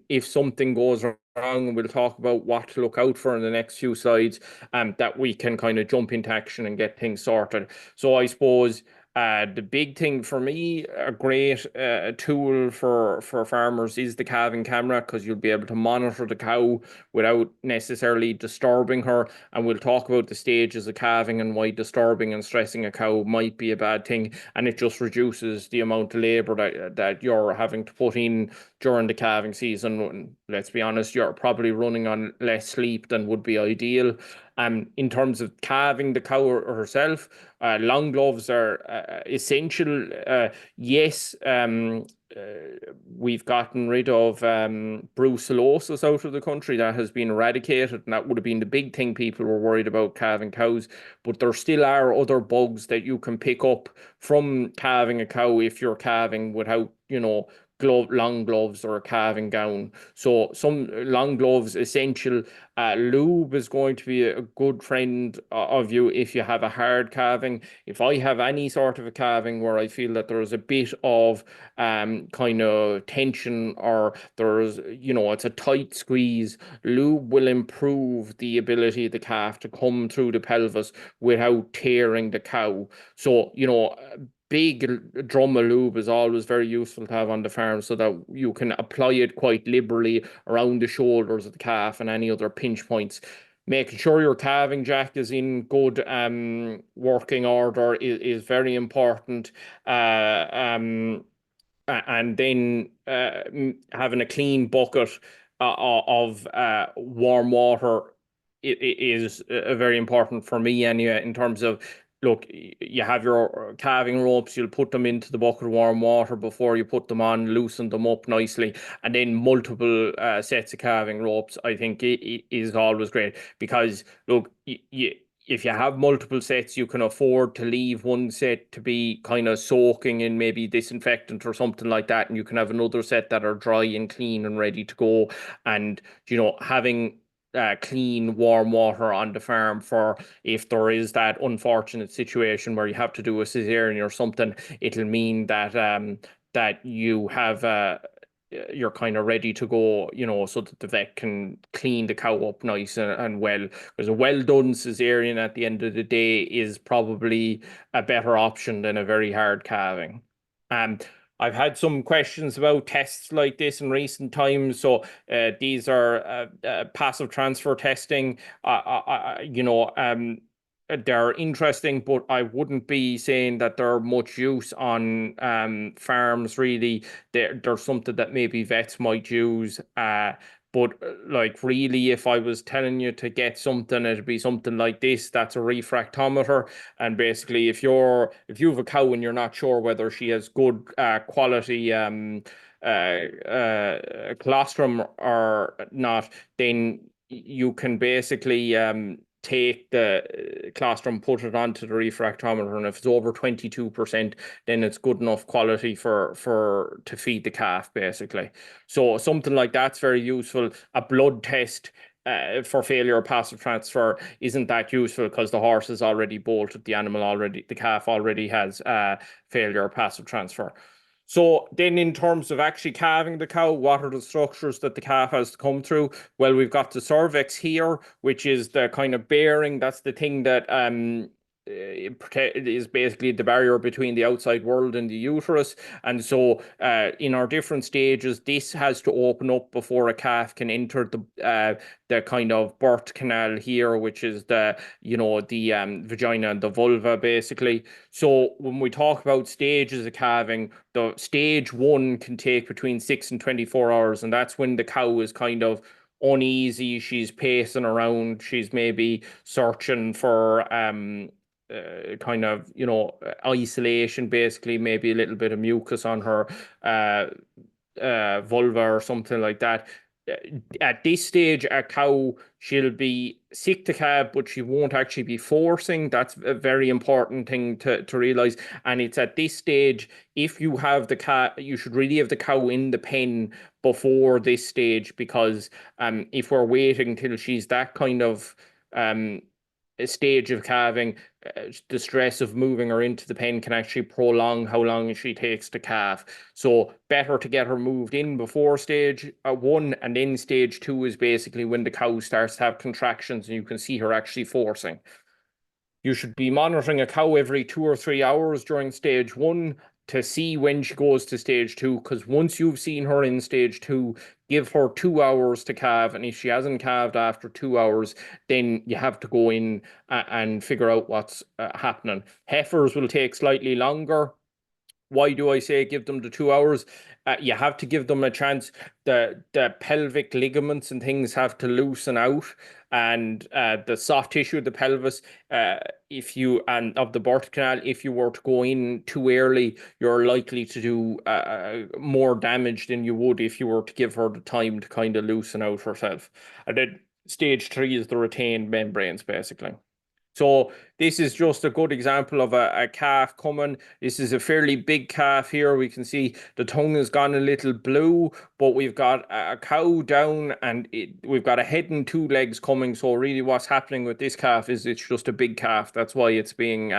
if something goes wrong, and we'll talk about what to look out for in the next few slides, that we can kind of jump into action and get things sorted. So I suppose the big thing for me, a great tool for farmers, is the calving camera, because you'll be able to monitor the cow without necessarily disturbing her. And we'll talk about the stages of calving and why disturbing and stressing a cow might be a bad thing. And it just reduces the amount of labor that you're having to put in during the calving season. And let's be honest, you're probably running on less sleep than would be ideal. In terms of calving the cow herself, long gloves are essential. Yes, we've gotten rid of brucellosis out of the country. That has been eradicated, and that would have been the big thing people were worried about calving cows. But there still are other bugs that you can pick up from calving a cow if you're calving without, long gloves or a calving gown. So some long gloves, essential. Lube is going to be a good friend of you if you have a hard calving. If I have any sort of a calving where I feel that there's a bit of kind of tension, or there's, it's a tight squeeze, lube will improve the ability of the calf to come through the pelvis without tearing the cow. So, big drum of lube is always very useful to have on the farm, so that you can apply it quite liberally around the shoulders of the calf and any other pinch points. Making sure your calving jack is in good working order is very important. And then having a clean bucket of warm water is very important for me anyway, in terms of, look, you have your calving ropes, you'll put them into the bucket of warm water before you put them on, loosen them up nicely, and then multiple sets of calving ropes, I think it is always great, because, look, if you have multiple sets, you can afford to leave one set to be kind of soaking in maybe disinfectant or something like that, and you can have another set that are dry and clean and ready to go. And, having clean, warm water on the farm for if there is that unfortunate situation where you have to do a cesarean or something, it'll mean that that you have you're kind of ready to go, so that the vet can clean the cow up nice and well. Because a well done cesarean at the end of the day is probably a better option than a very hard calving. I've had some questions about tests like this in recent times. So these are passive transfer testing. They're interesting, but I wouldn't be saying that they're much use on farms, really. They're something that maybe vets might use. But like, really, if I was telling you to get something, it'd be something like this. That's a refractometer. And basically, if you have a cow and you're not sure whether she has good quality colostrum or not, then you can basically take the colostrum, put it onto the refractometer, and if it's over 22%, then it's good enough quality to feed the calf, basically. So something like that's very useful. A blood test for failure of passive transfer isn't that useful, because the horse is already bolted, the calf already has failure of passive transfer. So then, in terms of actually calving the cow, what are the structures that the calf has to come through? Well, we've got the cervix here, which is the kind of bearing. That's the thing that is basically the barrier between the outside world and the uterus. And so in our different stages, this has to open up before a calf can enter the kind of birth canal here, which is the vagina and the vulva, basically. So when we talk about stages of calving, the stage 1 can take between 6 and 24 hours, and that's when the cow is kind of uneasy, she's pacing around, she's maybe searching for kind of, isolation, basically, maybe a little bit of mucus on her vulva or something like that. At this stage, a cow, she'll be sick to calve, but she won't actually be forcing. That's a very important thing to realize. And it's at this stage, if you have the cow, you should really have the cow in the pen before this stage, because if we're waiting till she's that kind of a stage of calving, the stress of moving her into the pen can actually prolong how long she takes to calve. So better to get her moved in before stage 1, and then stage 2 is basically when the cow starts to have contractions and you can see her actually forcing. You should be monitoring a cow every 2 or 3 hours during stage 1 to see when she goes to stage 2, because once you've seen her in stage 2, give her 2 hours to calve, and if she hasn't calved after 2 hours, then you have to go in and figure out what's happening. Heifers will take slightly longer. Why do I say give them the 2 hours? You have to give them a chance. The pelvic ligaments and things have to loosen out, and the soft tissue of the pelvis, of the birth canal, if you were to go in too early, you're likely to do more damage than you would if you were to give her the time to kind of loosen out herself. And then stage 3 is the retained membranes, basically. So this is just a good example of a calf coming. This is a fairly big calf here. We can see the tongue has gone a little blue, but we've got a cow down and we've got a head and 2 legs coming. So really what's happening with this calf is it's just a big calf. That's why it's being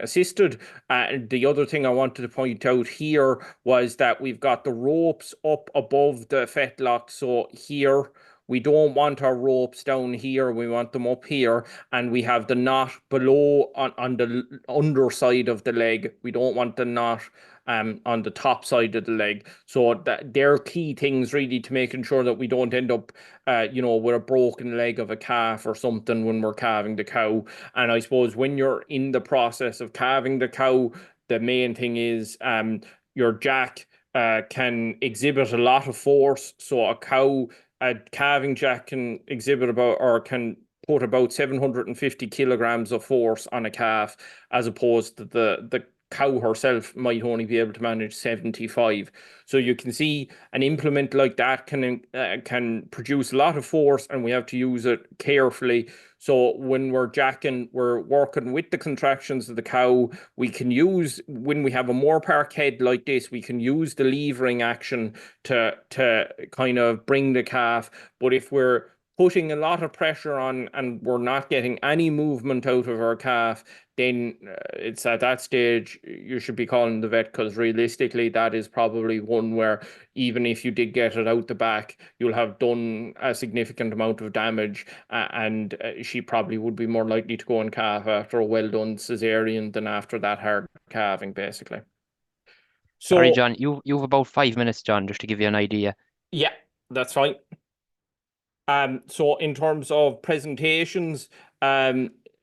assisted. The other thing I wanted to point out here was that we've got the ropes up above the fetlock. So here, we don't want our ropes down here. We want them up here. And we have the knot below on the underside of the leg. We don't want the knot on the top side of the leg. So they're key things really to making sure that we don't end up, with a broken leg of a calf or something when we're calving the cow. And I suppose when you're in the process of calving the cow, the main thing is your jack can exhibit a lot of force. So a calving jack can exhibit can put about 750 kilograms of force on a calf, as opposed to the cow herself might only be able to manage 75. So you can see an implement like that can produce a lot of force, and we have to use it carefully. So when we're jacking, we're working with the contractions of the cow. We can use, when we have a more park head like this, we can use the levering action to kind of bring the calf. But if we're putting a lot of pressure on and we're not getting any movement out of our calf, then it's at that stage you should be calling the vet, because realistically that is probably one where even if you did get it out the back, you'll have done a significant amount of damage, and she probably would be more likely to go on calf after a well done cesarean than after that hard calving, basically. So, Sorry, John, you've about 5 minutes, John, just to give you an idea. Yeah, that's fine. So in terms of presentations,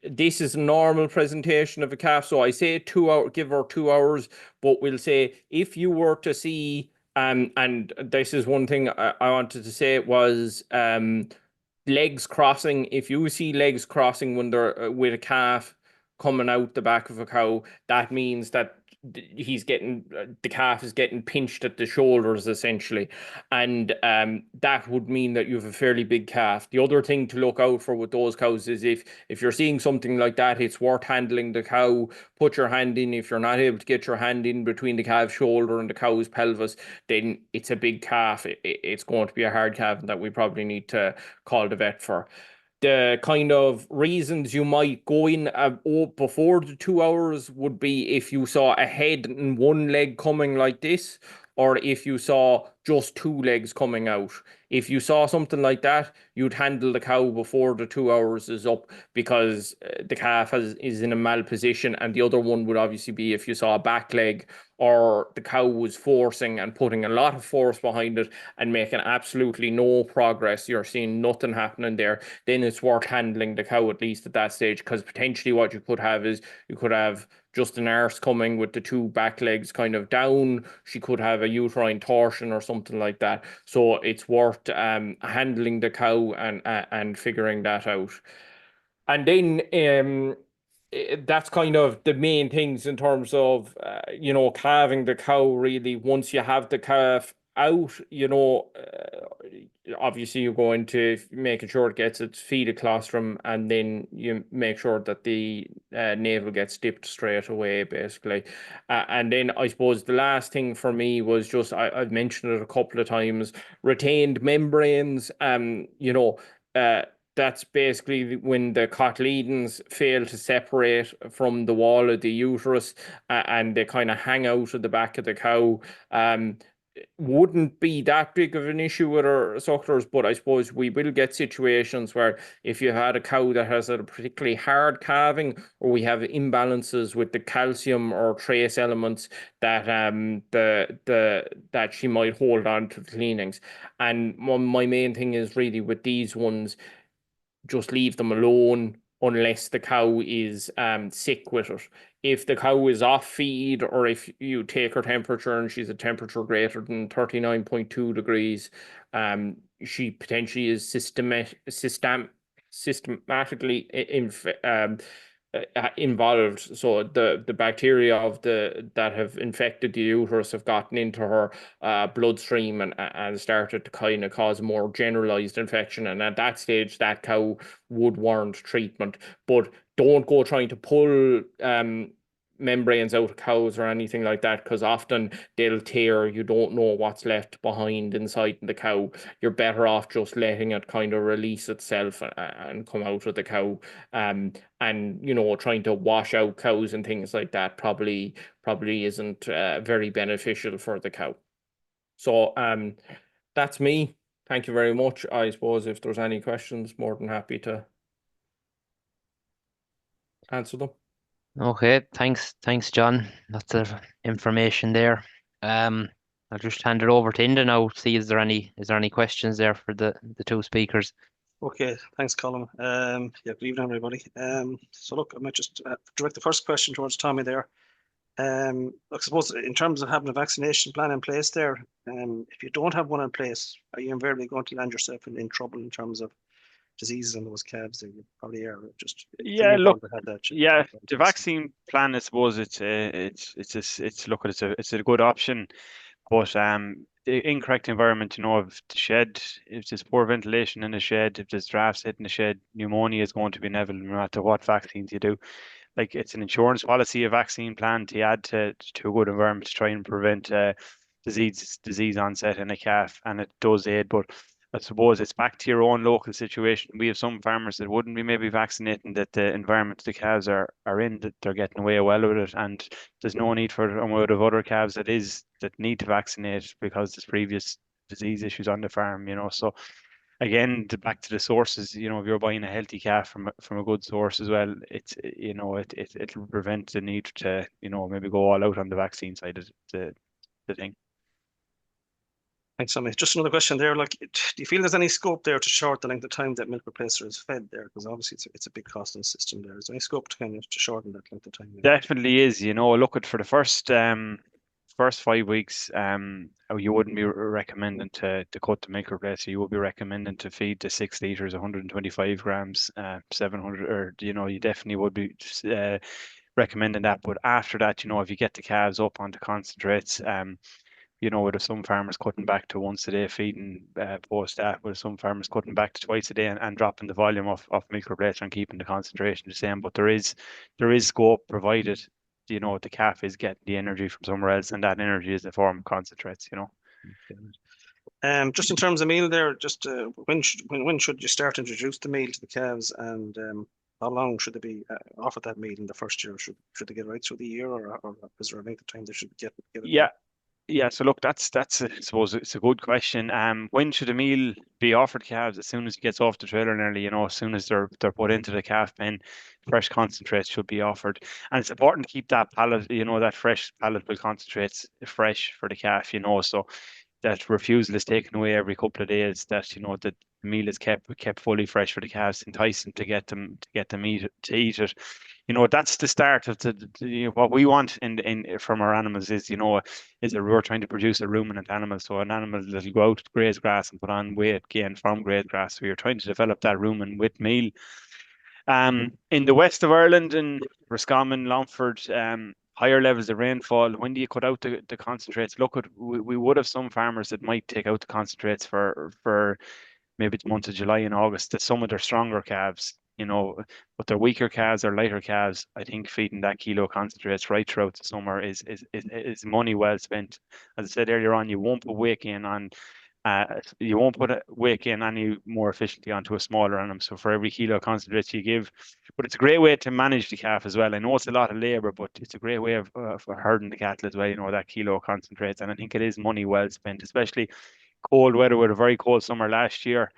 this is a normal presentation of a calf. So I say 2 hours, give her 2 hours, but we'll say if you were to see, and this is one thing I wanted to say was legs crossing. If you see legs crossing when they're with a calf coming out the back of a cow, that means that the calf is getting pinched at the shoulders essentially, and that would mean that you have a fairly big calf. The other thing to look out for with those cows is if you're seeing something like that, it's worth handling the cow. Put your hand in. If you're not able to get your hand in between the calf's shoulder and the cow's pelvis, then it's a big calf. It's going to be a hard calf that we probably need to call the vet for. The kind of reasons you might go in before the 2 hours would be if you saw a head and 1 leg coming like this, or if you saw just 2 legs coming out. If you saw something like that, you'd handle the cow before the 2 hours is up, because the calf is in a malposition. And the other one would obviously be if you saw a back leg, or the cow was forcing and putting a lot of force behind it and making absolutely no progress. You're seeing nothing happening there. Then it's worth handling the cow at least at that stage, because potentially what you could have is you could have just an arse coming with the 2 back legs kind of down. She could have a uterine torsion or something like that. So it's worth handling the cow and figuring that out. And then that's kind of the main things in terms of calving the cow. Really, once you have the calf out, obviously you're going to making sure it gets its feed colostrum, and then you make sure that the navel gets dipped straight away, basically. And then I suppose the last thing for me was just, I've mentioned it a couple of times, retained membranes. That's basically when the cotyledons fail to separate from the wall of the uterus, and they kind of hang out of the back of the cow. Wouldn't be that big of an issue with our sucklers, but I suppose we will get situations where if you had a cow that has a particularly hard calving, or we have imbalances with the calcium or trace elements, that that she might hold on to the cleanings. And my main thing is really with these ones, just leave them alone unless the cow is sick with it. If the cow is off feed, or if you take her temperature and she's a temperature greater than 39.2 degrees, she potentially is systematically involved. So the bacteria of that have infected the uterus have gotten into her bloodstream and started to kind of cause more generalized infection. And at that stage, that cow would warrant treatment. But don't go trying to pull membranes out of cows or anything like that, because often they'll tear. You don't know what's left behind inside the cow. You're better off just letting it kind of release itself and come out of the cow. And trying to wash out cows and things like that probably isn't very beneficial for the cow. So that's me. Thank you very much. I suppose if there's any questions, more than happy to answer them. Okay, thanks, John. Lots of information there. I'll just hand it over to Enda now. See, is there any questions there for the two speakers? Okay, thanks, Colm. Yeah, good evening, everybody. So look, I might just direct the first question towards Tommy there. Look, I suppose in terms of having a vaccination plan in place there, if you don't have one in place, are you invariably going to land yourself in trouble in terms of diseases on those calves? You probably are. Just Yeah, look, that yeah, the vaccine plan, I suppose it's a good option, but the incorrect environment, if the shed, if there's poor ventilation in the shed, if there's drafts hitting the shed, pneumonia is going to be inevitable no matter what vaccines you do. Like, it's an insurance policy, a vaccine plan to add to a good environment to try and prevent disease onset in a calf, and it does aid. But I suppose it's back to your own local situation. We have some farmers that wouldn't be maybe vaccinating, that the environment the calves are in, that they're getting away well with it, and there's no need for a load of other calves that need to vaccinate because there's previous disease issues on the farm. So again, back to the sources, if you're buying a healthy calf from a good source as well, it'll prevent the need to maybe go all out on the vaccine side of the thing. Thanks, Tommy. Just another question there. Like, do you feel there's any scope there to shorten the length of time that milk replacer is fed there? Because obviously it's a big cost in the system there. Is there any scope to kind of to shorten that length of time? Definitely is. Look at for the first 5 weeks, you wouldn't be recommending to cut the milk replacer. You would be recommending to feed the 6 liters, 125 grams, 700, or you definitely would be recommending that. But after that, if you get the calves up onto concentrates, with some farmers cutting back to once a day feeding post that, with some farmers cutting back to twice a day and dropping the volume of milk replacer and keeping the concentration the same. But there is scope, provided the calf is getting the energy from somewhere else, and that energy is the form of concentrates. Just in terms of meal there, just when should you start to introduce the meal to the calves, and how long should they be offered that meal in the first year? Should they get right through the year, or is there a length of time they should get it? Yeah, so look, that's I suppose it's a good question. When should a meal be offered calves? As soon as it gets off the trailer nearly, as soon as they're put into the calf pen, fresh concentrates should be offered. And it's important to keep that palate, that fresh palatable concentrates fresh for the calf, so that refusal is taken away every couple of days, that that the meal is kept fully fresh for the calves, enticing to get them to eat it. That's the start of what we want from our animals is that we're trying to produce a ruminant animal. So an animal that will go out to graze grass and put on weight gain from graze grass. So you're trying to develop that rumen with meal. In the west of Ireland, in Roscommon, Longford, higher levels of rainfall, when do you cut out the concentrates? Look, we would have some farmers that might take out the concentrates for maybe the month of July and August, that some of their stronger calves, but their weaker calves or lighter calves, I think feeding that kilo concentrates right throughout the summer is money well spent. As I said earlier on, you won't put weight gain on. You won't put a weight gain any more efficiently onto a smaller animal. So for every kilo concentrates you give, but it's a great way to manage the calf as well. I know it's a lot of labour, but it's a great way of herding the cattle as well. That kilo concentrates, and I think it is money well spent, especially cold weather with a very cold summer last year.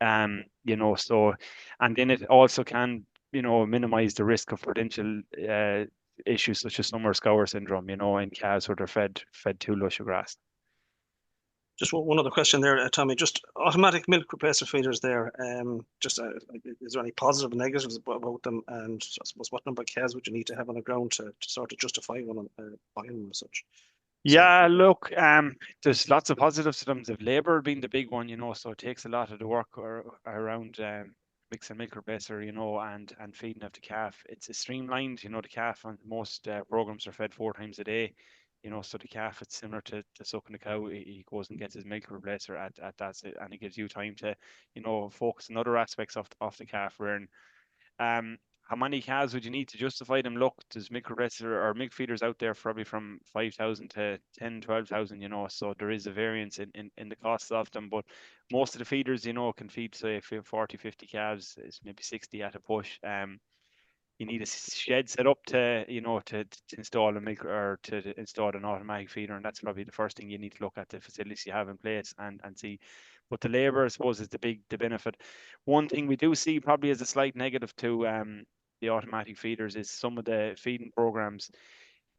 So, and then it also can, minimize the risk of potential issues such as summer scour syndrome, in calves where they're fed too lush of grass. Just one other question there, Tommy. Just automatic milk replacer feeders there. Is there any positive and negatives about them? And I suppose what number of calves would you need to have on the ground to sort of justify one buying them as such? Yeah, look, there's lots of positives to them. The labour being the big one, so it takes a lot of the work around mixing milk replacer, you know, and feeding of the calf. It's streamlined, you know, the calf on most programs are fed 4 times a day, you know, so the calf, it's similar to sucking the cow. He goes and gets his milk replacer at that, and it gives you time to, you know, focus on other aspects of the calf rearing. How many calves would you need to justify them? Look, there's milk replacer or milk feeders out there probably from 5,000 to 10, 12,000, you know, so there is a variance in the costs of them, but most of the feeders, you know, can feed, say, 40, 50 calves, is maybe 60 at a push. You need a shed set up to, you know, to install a milk or to install an automatic feeder, and that's probably the first thing you need to look at, the facilities you have in place and see. But the labour, I suppose, is the benefit. One thing we do see probably as a slight negative to the automatic feeders is some of the feeding programs.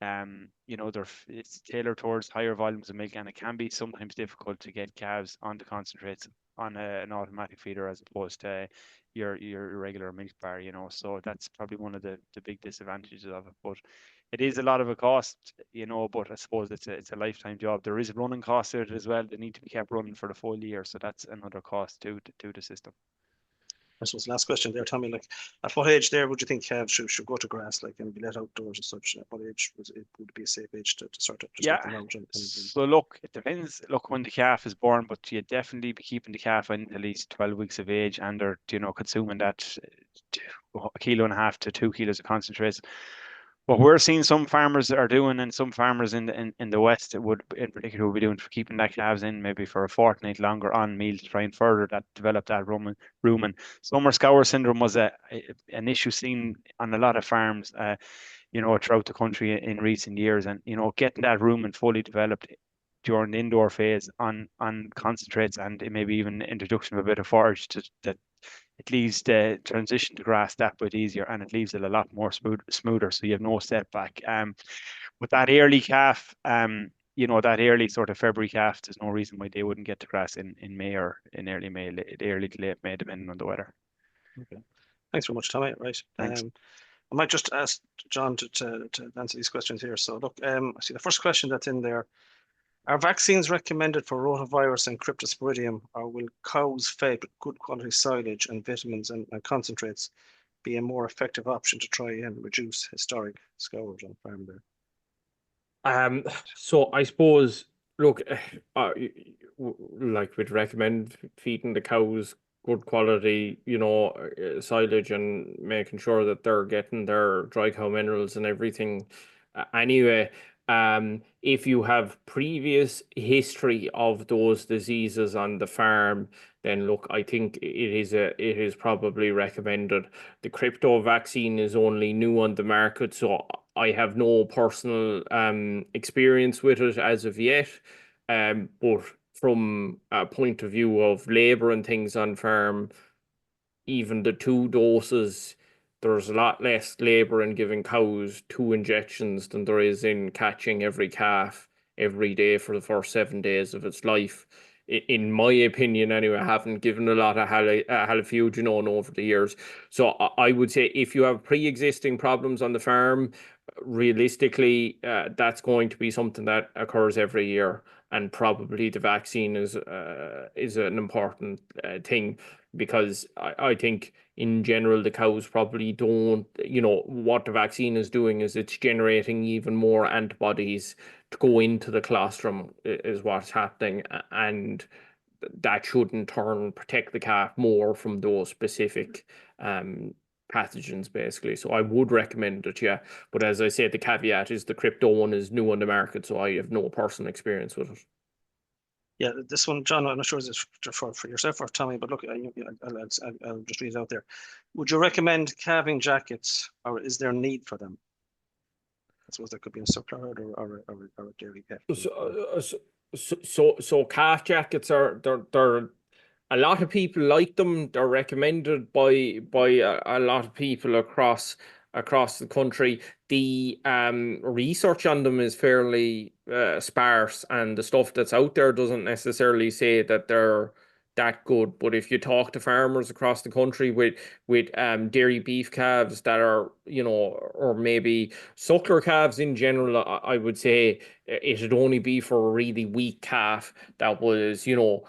You know, it's tailored towards higher volumes of milk, and it can be sometimes difficult to get calves onto concentrates on an automatic feeder as opposed to your regular milk bar, you know. So that's probably one of the big disadvantages of it. But it is a lot of a cost, you know, but I suppose it's a lifetime job. There is running costs to it as well. They need to be kept running for the full year, so that's another cost to the system. I suppose the last question there, Tommy, like at what age there would you think calves should go to grass, like, and be let outdoors and such? At what age would be a safe age to start to start them out? So look, it depends. Look, when the calf is born, but you definitely be keeping the calf in at least 12 weeks of age, and they're, you know, consuming that 1.5 kilos to 2 kilos of concentrates. What we're seeing some farmers are doing, and some farmers in the west would in particular will be doing, for keeping that calves in maybe for a fortnight longer on meal to try and further that, develop that rumen. Summer scour syndrome was an issue seen on a lot of farms, you know, throughout the country in recent years, and you know, getting that rumen fully developed during the indoor phase on concentrates, and maybe even introduction of a bit of forage that it leaves the transition to grass that bit easier, and it leaves it a lot more smoother, so you have no setback. With that early calf, you know, that early sort of February calf, there's no reason why they wouldn't get to grass in May or in early May, early to late May, depending on the weather. Okay, thanks very much, Tommy. Right. Thanks. I might just ask John to answer these questions here. So look, I see the first question that's in there. Are vaccines recommended for rotavirus and cryptosporidium, or will cows fed with good quality silage and vitamins and concentrates be a more effective option to try and reduce historic scours on farm there? So I suppose, look, like we'd recommend feeding the cows good quality, you know, silage, and making sure that they're getting their dry cow minerals and everything. Anyway, if you have previous history of those diseases on the farm, then look, I think it is probably recommended. The crypto vaccine is only new on the market, so I have no personal experience with it as of yet. But from a point of view of labor and things on farm, even the 2 doses, there's a lot less labor in giving cows 2 injections than there is in catching every calf every day for the first 7 days of its life. In my opinion, anyway, I haven't given a lot of halifudinone over the years. So I would say if you have pre-existing problems on the farm, realistically, that's going to be something that occurs every year, and probably the vaccine is an important thing, because I think in general the cows probably don't, you know, what the vaccine is doing is it's generating even more antibodies to go into the colostrum is what's happening, and that should in turn protect the calf more from those specific pathogens, basically. So I would recommend it, yeah. But as I say, the caveat is the crypto one is new on the market, so I have no personal experience with it. Yeah, this one, John, I'm not sure is it for yourself or Tommy, but look, I'll just read it out there. Would you recommend calving jackets, or is there a need for them? I suppose there could be a suckler or a dairy calf. So calf jackets are they're a lot of people like them. They're recommended by a lot of people across the country. The research on them is fairly sparse, and the stuff that's out there doesn't necessarily say that that good. But if you talk to farmers across the country with dairy beef calves that are, you know, or maybe suckler calves in general, I would say it'd only be for a really weak calf that was, you know,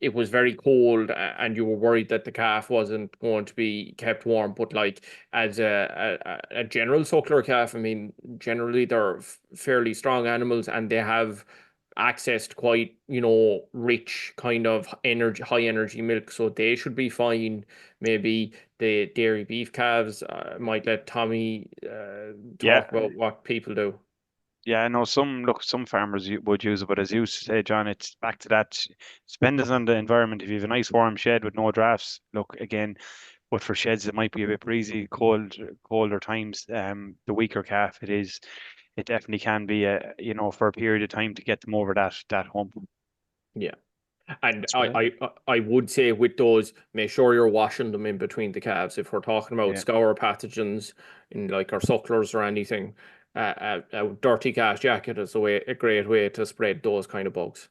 it was very cold and you were worried that the calf wasn't going to be kept warm. But like as a general suckler calf, I mean, generally they're fairly strong animals and they have access to quite, you know, rich kind of energy, high energy milk, so they should be fine. Maybe the dairy beef calves, might let Tommy talk about what people do. Yeah, I know some farmers would use it, but as you say, John, it's back to that. It's dependent on the environment. If you have a nice warm shed with no drafts, look again. But for sheds, it might be a bit breezy, colder times. The weaker calf, it definitely can be you know, for a period of time to get them over that hump. Yeah. And I would say with those, make sure you're washing them in between the calves. If we're talking about scour pathogens in like our sucklers or anything, a dirty gas jacket is a great way to spread those kind of bugs.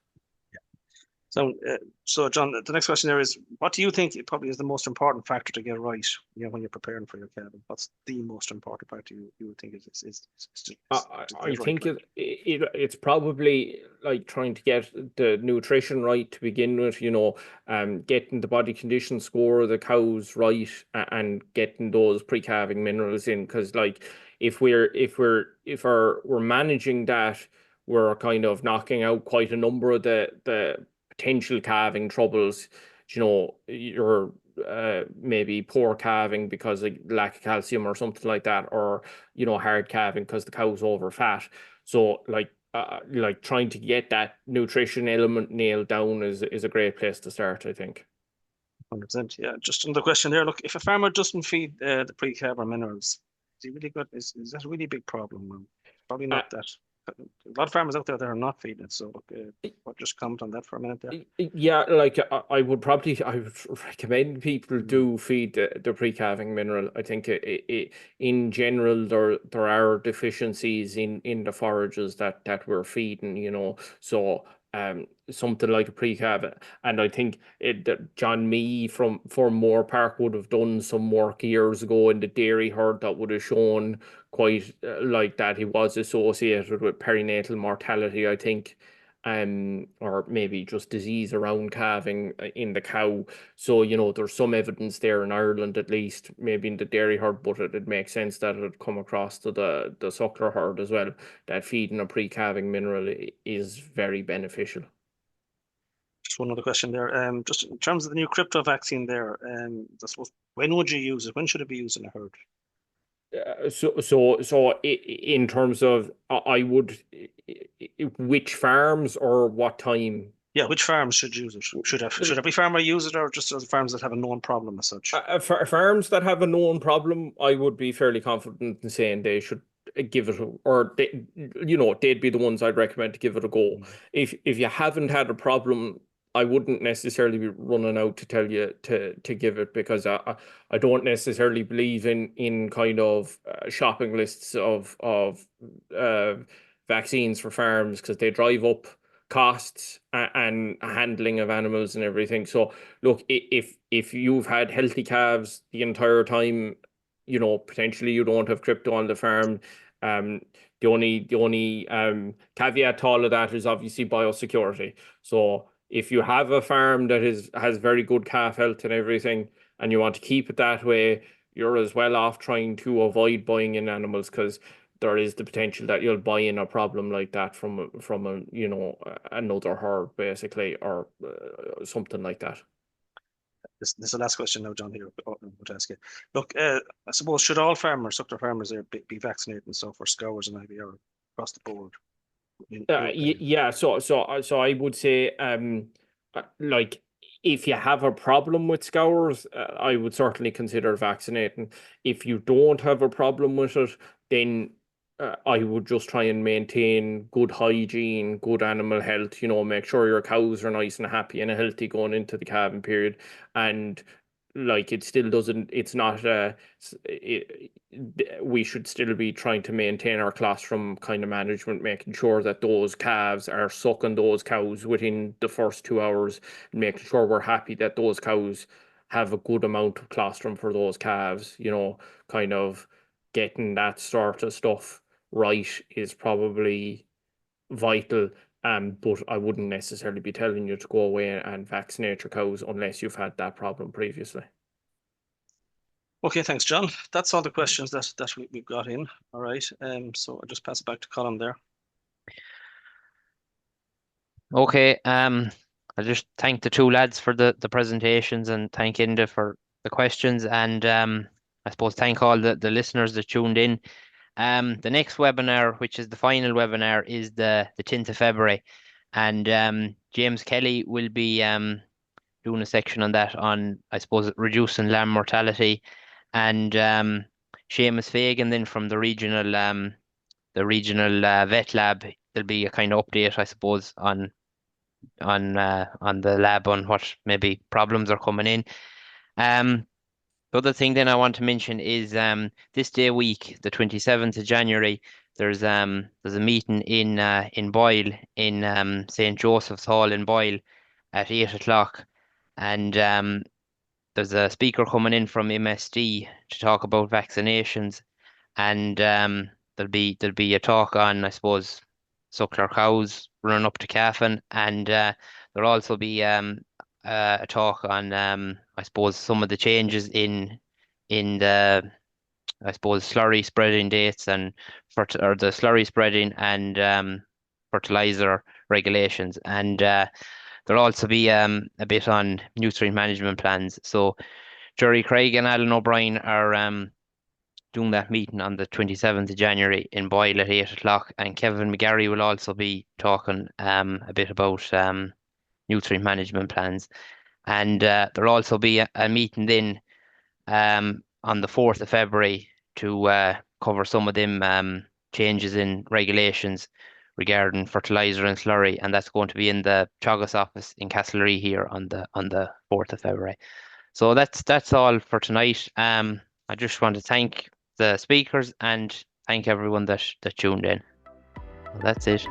So John, the next question there is, what do you think probably is the most important factor to get right, you know, when you're preparing for your calving? What's the most important factor you would think is I think it's probably like trying to get the nutrition right to begin with, you know, getting the body condition score of the cows right and getting those pre-calving minerals in, because like if we're managing that, we're kind of knocking out quite a number of the potential calving troubles. You know, you're maybe poor calving because of lack of calcium or something like that, or, you know, hard calving because the cow's over fat. So like trying to get that nutrition element nailed down is a great place to start, I think. 100%. Yeah. Just another question there. Look, if a farmer doesn't feed the pre-calf or minerals, is he really good? Is that a really big problem? Probably not that. A lot of farmers out there that are not feeding it. So what, just comment on that for a minute there. Yeah, like I would recommend people do feed the pre-calving mineral. I think in general there are deficiencies in the forages that we're feeding, you know. So something like a pre-calf, and I think John Mee from Moore Park would have done some work years ago in the dairy herd that would have shown quite like that he was associated with perinatal mortality, I think, or maybe just disease around calving in the cow. So, you know, there's some evidence there in Ireland, at least, maybe in the dairy herd, but it makes sense that it would come across to the suckler herd as well, that feeding a pre-calving mineral is very beneficial. Just one other question there. Just in terms of the new crypto vaccine there, I suppose, when would you use it? When should it be used in a herd? So in terms of, I would, which farms or what time? Yeah, which farms should use it? Should every farmer use it, or just the farms that have a known problem as such? Farms that have a known problem, I would be fairly confident in saying they should give it, or they, you know, they'd be the ones I'd recommend to give it a go. If you haven't had a problem, I wouldn't necessarily be running out to tell you to give it, because I don't necessarily believe in kind of shopping lists of vaccines for farms, because they drive up costs and handling of animals and everything. So look, if you've had healthy calves the entire time, you know, potentially you don't have crypto on the farm. The only caveat to all of that is obviously biosecurity. So if you have a farm that has very good calf health and everything, and you want to keep it that way, you're as well off trying to avoid buying in animals, because there is the potential that you'll buy in a problem like that from a you know, another herd basically, or something like that. This is the last question now, John, here I would ask you. Look, I suppose, should all farmers, suckler farmers there, be vaccinated and so for scours and IVR across the board? Yeah, so I would say, like, if you have a problem with scours, I would certainly consider vaccinating. If you don't have a problem with it, then I would just try and maintain good hygiene, good animal health, you know, make sure your cows are nice and happy and healthy going into the calving period. And like it still doesn't, it's not we should still be trying to maintain our colostrum kind of management, making sure that those calves are sucking those cows within the first 2 hours, making sure we're happy that those cows have a good amount of colostrum for those calves, you know, kind of getting that sort of stuff right is probably vital. But I wouldn't necessarily be telling you to go away and vaccinate your cows unless you've had that problem previously. Okay, thanks, John. That's all the questions that we've got in. All right. So I'll just pass it back to Colm there. Okay, I'll just thank the two lads for the presentations and thank Enda for the questions, and I suppose thank all the listeners that tuned in. The next webinar, which is the final webinar, is the 10th of February, and James Kelly will be doing a section on that, on, I suppose, reducing lamb mortality, and Seamus Fagan then from the regional vet lab, there'll be a kind of update, I suppose, on the lab, on what maybe problems are coming in. The other thing then I want to mention is this day week, the 27th of January, there's a meeting in Boyle, in St. Joseph's Hall in Boyle at 8 o'clock, and there's a speaker coming in from MSD to talk about vaccinations, and there'll be a talk on, I suppose, suckler cows running up to calving, and there'll also be a talk on I suppose some of the changes in the, I suppose, slurry spreading dates and or the slurry spreading and fertilizer regulations, and there'll also be a bit on nutrient management plans. So Jerry Craig and Alan O'Brien are doing that meeting on the 27th of January in Boyle at 8 o'clock, and Kevin McGarry will also be talking a bit about nutrient management plans. And there'll also be a meeting then on the 4th of February to cover some of them changes in regulations regarding fertilizer and slurry, and that's going to be in the Teagasc office in Castlerea here on the 4th of February. So that's all for tonight. I just want to thank the speakers and thank everyone that tuned in. Well, that's it.